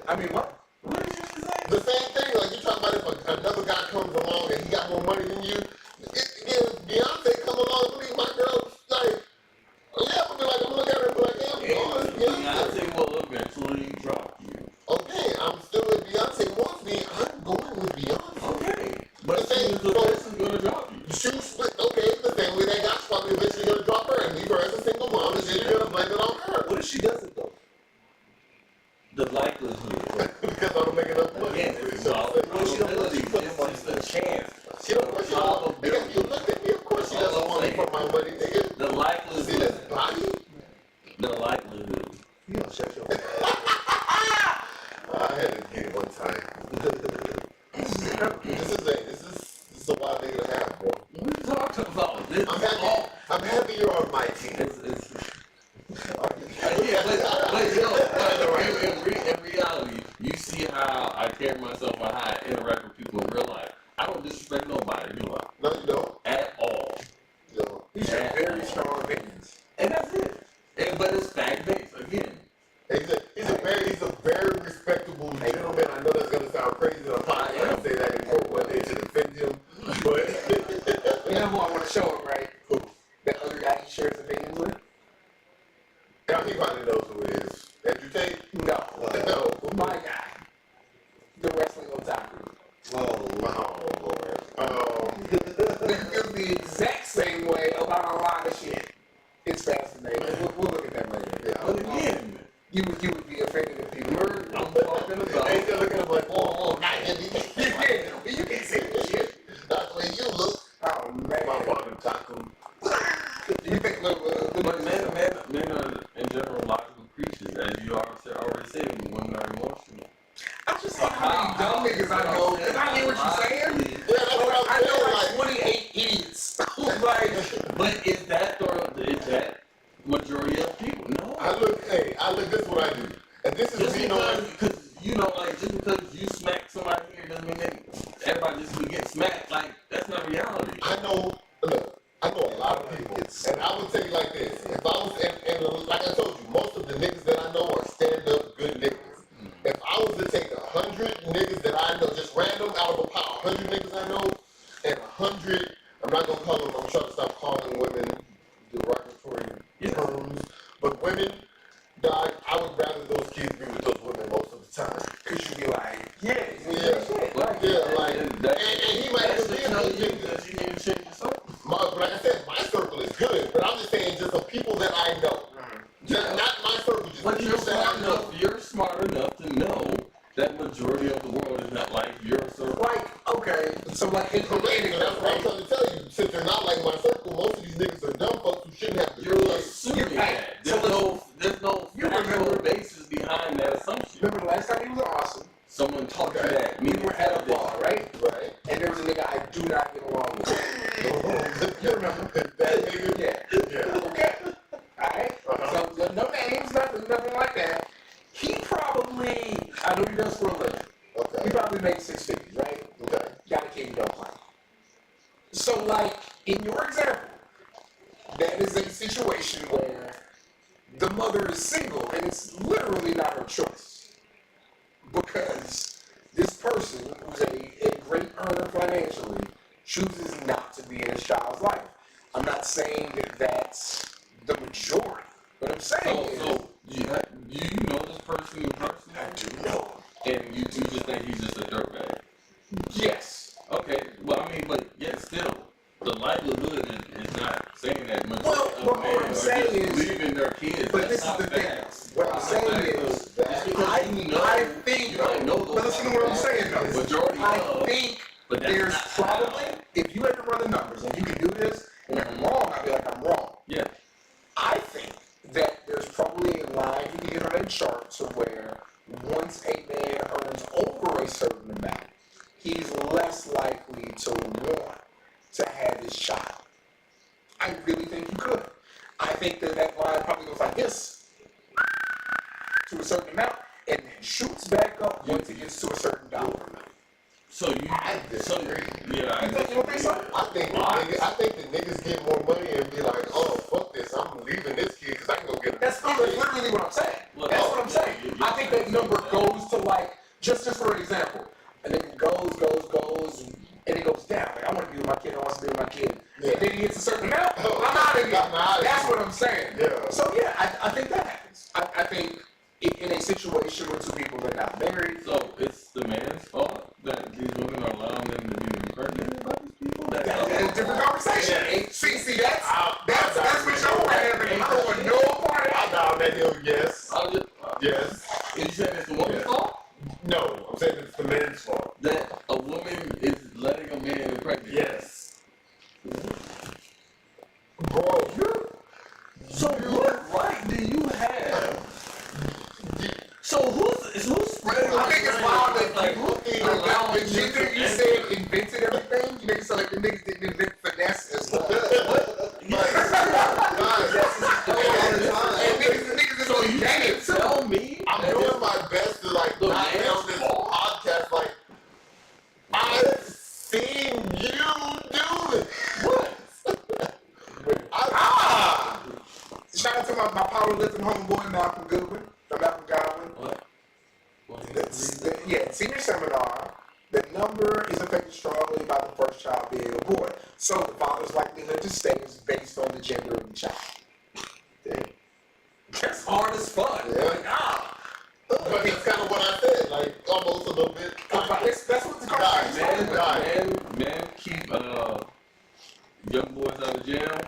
I mean, what? What did you say? The same thing, like you're talking about if another guy comes along and he got more money than you. If Beyonce come along and leave my girl, like, yeah, I'm gonna be like, I'm gonna look at her and be like, yeah, I'm going. Beyonce will eventually drop you. Okay, I'm still with Beyonce wants me. I'm going with Beyonce. Okay. But The same- she's eventually gonna drop you. Shoot split. Okay, the same way that guy's probably eventually gonna drop her and leave her as a single mom, and then you're gonna blame it on her What if she doesn't though? The likelihood. because I don't make enough money. Again, it's So, all probability. It's just a chance. she don't want. She don't. Nigga, you looked at me. Of course, she doesn't want me for my money, nigga. The See likelihood. this body? The likelihood. You don't shut your I had to get it one time. This is a wild nigga to have, bro. What are you talking about? This I'm is happy. all. I'm happy you're on my team. It's yeah, but you know, in reality, you see how I carry myself and how I interact with people in real life. I don't disrespect nobody, do I? No, you don't. At all. You don't. You should have very strong opinions. And that's it. But it's fact based again. He's a very respectable gentleman. I know that's gonna sound crazy. I'm probably gonna say that in court one day to defend him, but You know who I want to show him, right? who? That other guy he shares opinions with? Now he probably knows who it is. Andrew Tate? No. No. My guy. The wrestling otaku. Oh Lord. He feels the exact same way about a lot of shit. It's fascinating. We'll look at that later. Yeah. But again, You would be offended if people I'm talking They about. still looking at him like, oh, not him. You can't say this shit. That's the way you look. Oh My man. father taco. You think But men are in general logical creatures, as you already said. Women are emotional. I just hate how many dumb niggas I know, because I hear what you're saying. Yeah, that's what I'm I know saying. like 28 idiots. Like, But is that majority of people? No. I look, this is what I do. And this is Just me knowing. because you know, like just because you smack somebody here doesn't mean that everybody just would get smacked. Like that's not reality. I know, Look, I know a lot of people, and I would tell you like this: if I was, and like I told you, most of the niggas that I know are stand-up good niggas. If I was to take 100 niggas that I know, just random out of a pile, 100 niggas I know, and 100, I'm not gonna call them. I'm trying to stop calling women derogatory terms, but women. Dog, I would rather those kids be with those women most of the time. Cause you be like, yeah, and he might have been a good nigga. that you need to change your circle. Like I said, my circle is good, but I'm just saying just the people that I know. Not my circle, just But the you're people that smart I know. enough. You're smart enough to know that majority of the world is not like your circle. like, okay, so like, Correct, and that's what I'm trying to tell you. Since they're not like my circle, most of these niggas are dumb fucks who shouldn't have to You're do it. assuming Hey, that. There's no you factual remember- basis behind that assumption. remember the last time you was awesome, Someone taught you Okay. that. we were at a bar, right? Right? And there was a nigga I do not get along with. You remember? That nigga? Yeah. Yeah. Okay. Alright? Uh-huh. So, no names, nothing like that. He probably, I know he does for a living. He Okay. probably makes 6 figures, right? Okay. Got a kid you don't like. So, like, in your example, that is a situation where the mother is single and it's literally not her choice. Because this person, who's a great earner financially, chooses not to be in his child's life. I'm not saying that that's the majority. What I'm saying is, So you know this person personally, I do know. and you just think he's just a dirtbag. Yes. Okay, well I mean, but yet still, the livelihood is not saying that majority Well, of what men I'm are saying just is- leaving their kids. But That's this is not the thing. facts. What I'm That's saying not is, facts. Just because I you know, think, you might know those. but listen to what I'm saying though. Majority I of, think but that's there's not probably, how. if you had to run the numbers and you can do this, and if I'm wrong, I'll be like, I'm wrong. Yeah. I think that there's probably a line you can get on that chart to where once a man earns over a certain amount, he's less likely to want to have his child. I really think you could. I think that line probably goes like this to a certain amount and then shoots back up once it gets to a certain dollar amount. So you, I disagree. yeah, You don't think so? I think the niggas get more money and be like, oh fuck this, I'm leaving this kid because I can go get a That's literally what I'm saying. Look, That's what I'm yeah, saying. yeah, I think that number goes to like, just for an example, and then it goes, and it goes down. Like, I want to be with my kid, I want to be with my kid. Yeah. And then he hits a certain amount, I'm out of here. I'm outta That's here. what I'm saying. Yeah. So yeah, I think that happens. I think in a situation where two people are not married, So it's the man's fault that these women are allowing them to be impregnated by these people. that's a different conversation. Yeah. See, that's I'll what y'all having. I don't want no part of I'm that. down that hill, yes. I'll just, Yes. you said it's the woman's Yeah. fault No, I'm saying it's the man's fault. that a woman is letting a man impregnate. Yes. Bro, So what right do you have? So who's spreading? I think it's wild that like allowing the you nigga you to said invented everything. You make it sound like the niggas didn't invent finesse as well. And niggas is So really you gang can't it too. tell me I'm that doing my best to like The not man's on this fault? podcast like I've seen you do this. what? Shout out to my powerlifting homeboy Malcolm Goodwin, Malcolm Godwin. What? Yeah, senior seminar. The number is affected strongly by the first child being a boy. So the father's likelihood to stay is based on the gender of the child. Damn. That's hard as fuck. Yeah. Like, But that's kind of what I said, like almost a little bit. that's what the conversation is. Men keep young boys out of jail,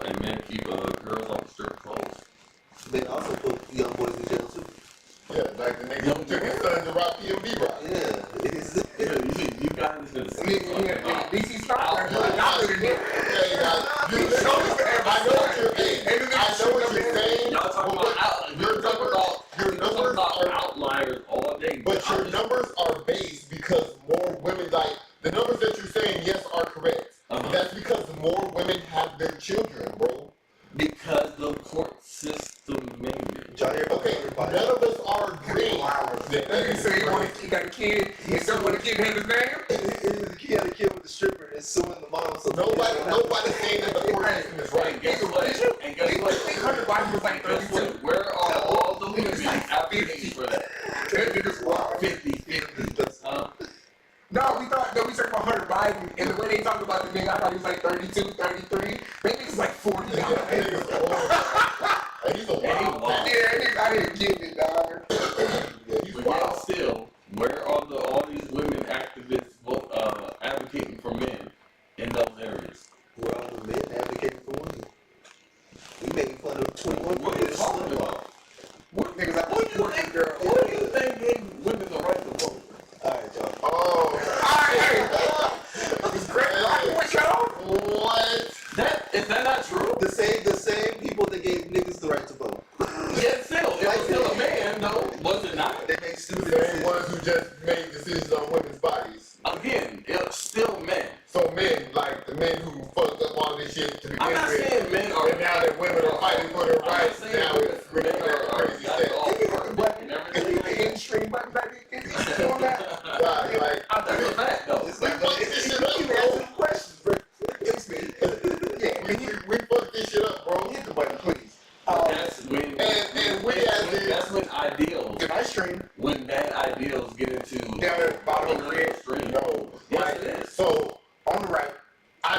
and men keep girls off strip clubs. They also put young boys in jail too. Yeah, like the nigga who took his son to rock PMB rock. Yeah, it's, Yeah, you guys been Nigga, DC Stockton, y'all did it. I know what you're saying. I know what you're saying. Y'all talking but about your numbers are outliers all day. but your numbers are based because more women like the numbers that you're saying yes are correct. Uh-huh. That's because more women have their children, bro. Because the court system made it. Y'all hear about Okay, everybody? none of us are agreeing that You say he got a kid, he don't want to give him his name? He had a kid with the stripper that's suing the mom. So nobody's saying that the court system is right. And guess what? And guess what? 100 bodies was like Guess 32. what? Where are all the women advocating for that? That nigga's wild. 50-50. No, we talked about Hunter Biden, and the way they talked about the nigga, I thought he was like 32, 33. Maybe he's like 40 now. That nigga's old. And he's a wild man. Yeah, I didn't get it, dog. Yeah, he's But yet wild. still, where are all these women activists advocating for men in those areas? We're all the men advocating for women. We making fun of 21 What are you talking about? What niggas like Who do you think, girl? who do you think gave women the right to vote? Alright, y'all. Oh. It's great. What y'all? What? Is that not true? The same people that gave niggas the right to vote. Yeah, still, it was still a man, though, was it not? They make stupid The same decisions. ones who just made decisions on women's bodies. Again, it's still men. So men, like the men who fucked up all this shit to begin I'm not with, saying men are. and now that women are fighting for their I'm not rights, saying now it's really men are crazy got stuff. all perfect and everything. The industry, but like, is he doing that? God, like, That's a fact, though. It's we like, fucked this shit up, You bro. answer the questions, bro. It's me. Yeah, We fucked this shit up, bro. hit the button, please. That's when, and we as in- that's when ideals, Did I stream? when bad ideals get into Down at the bottom of the red. stream. No.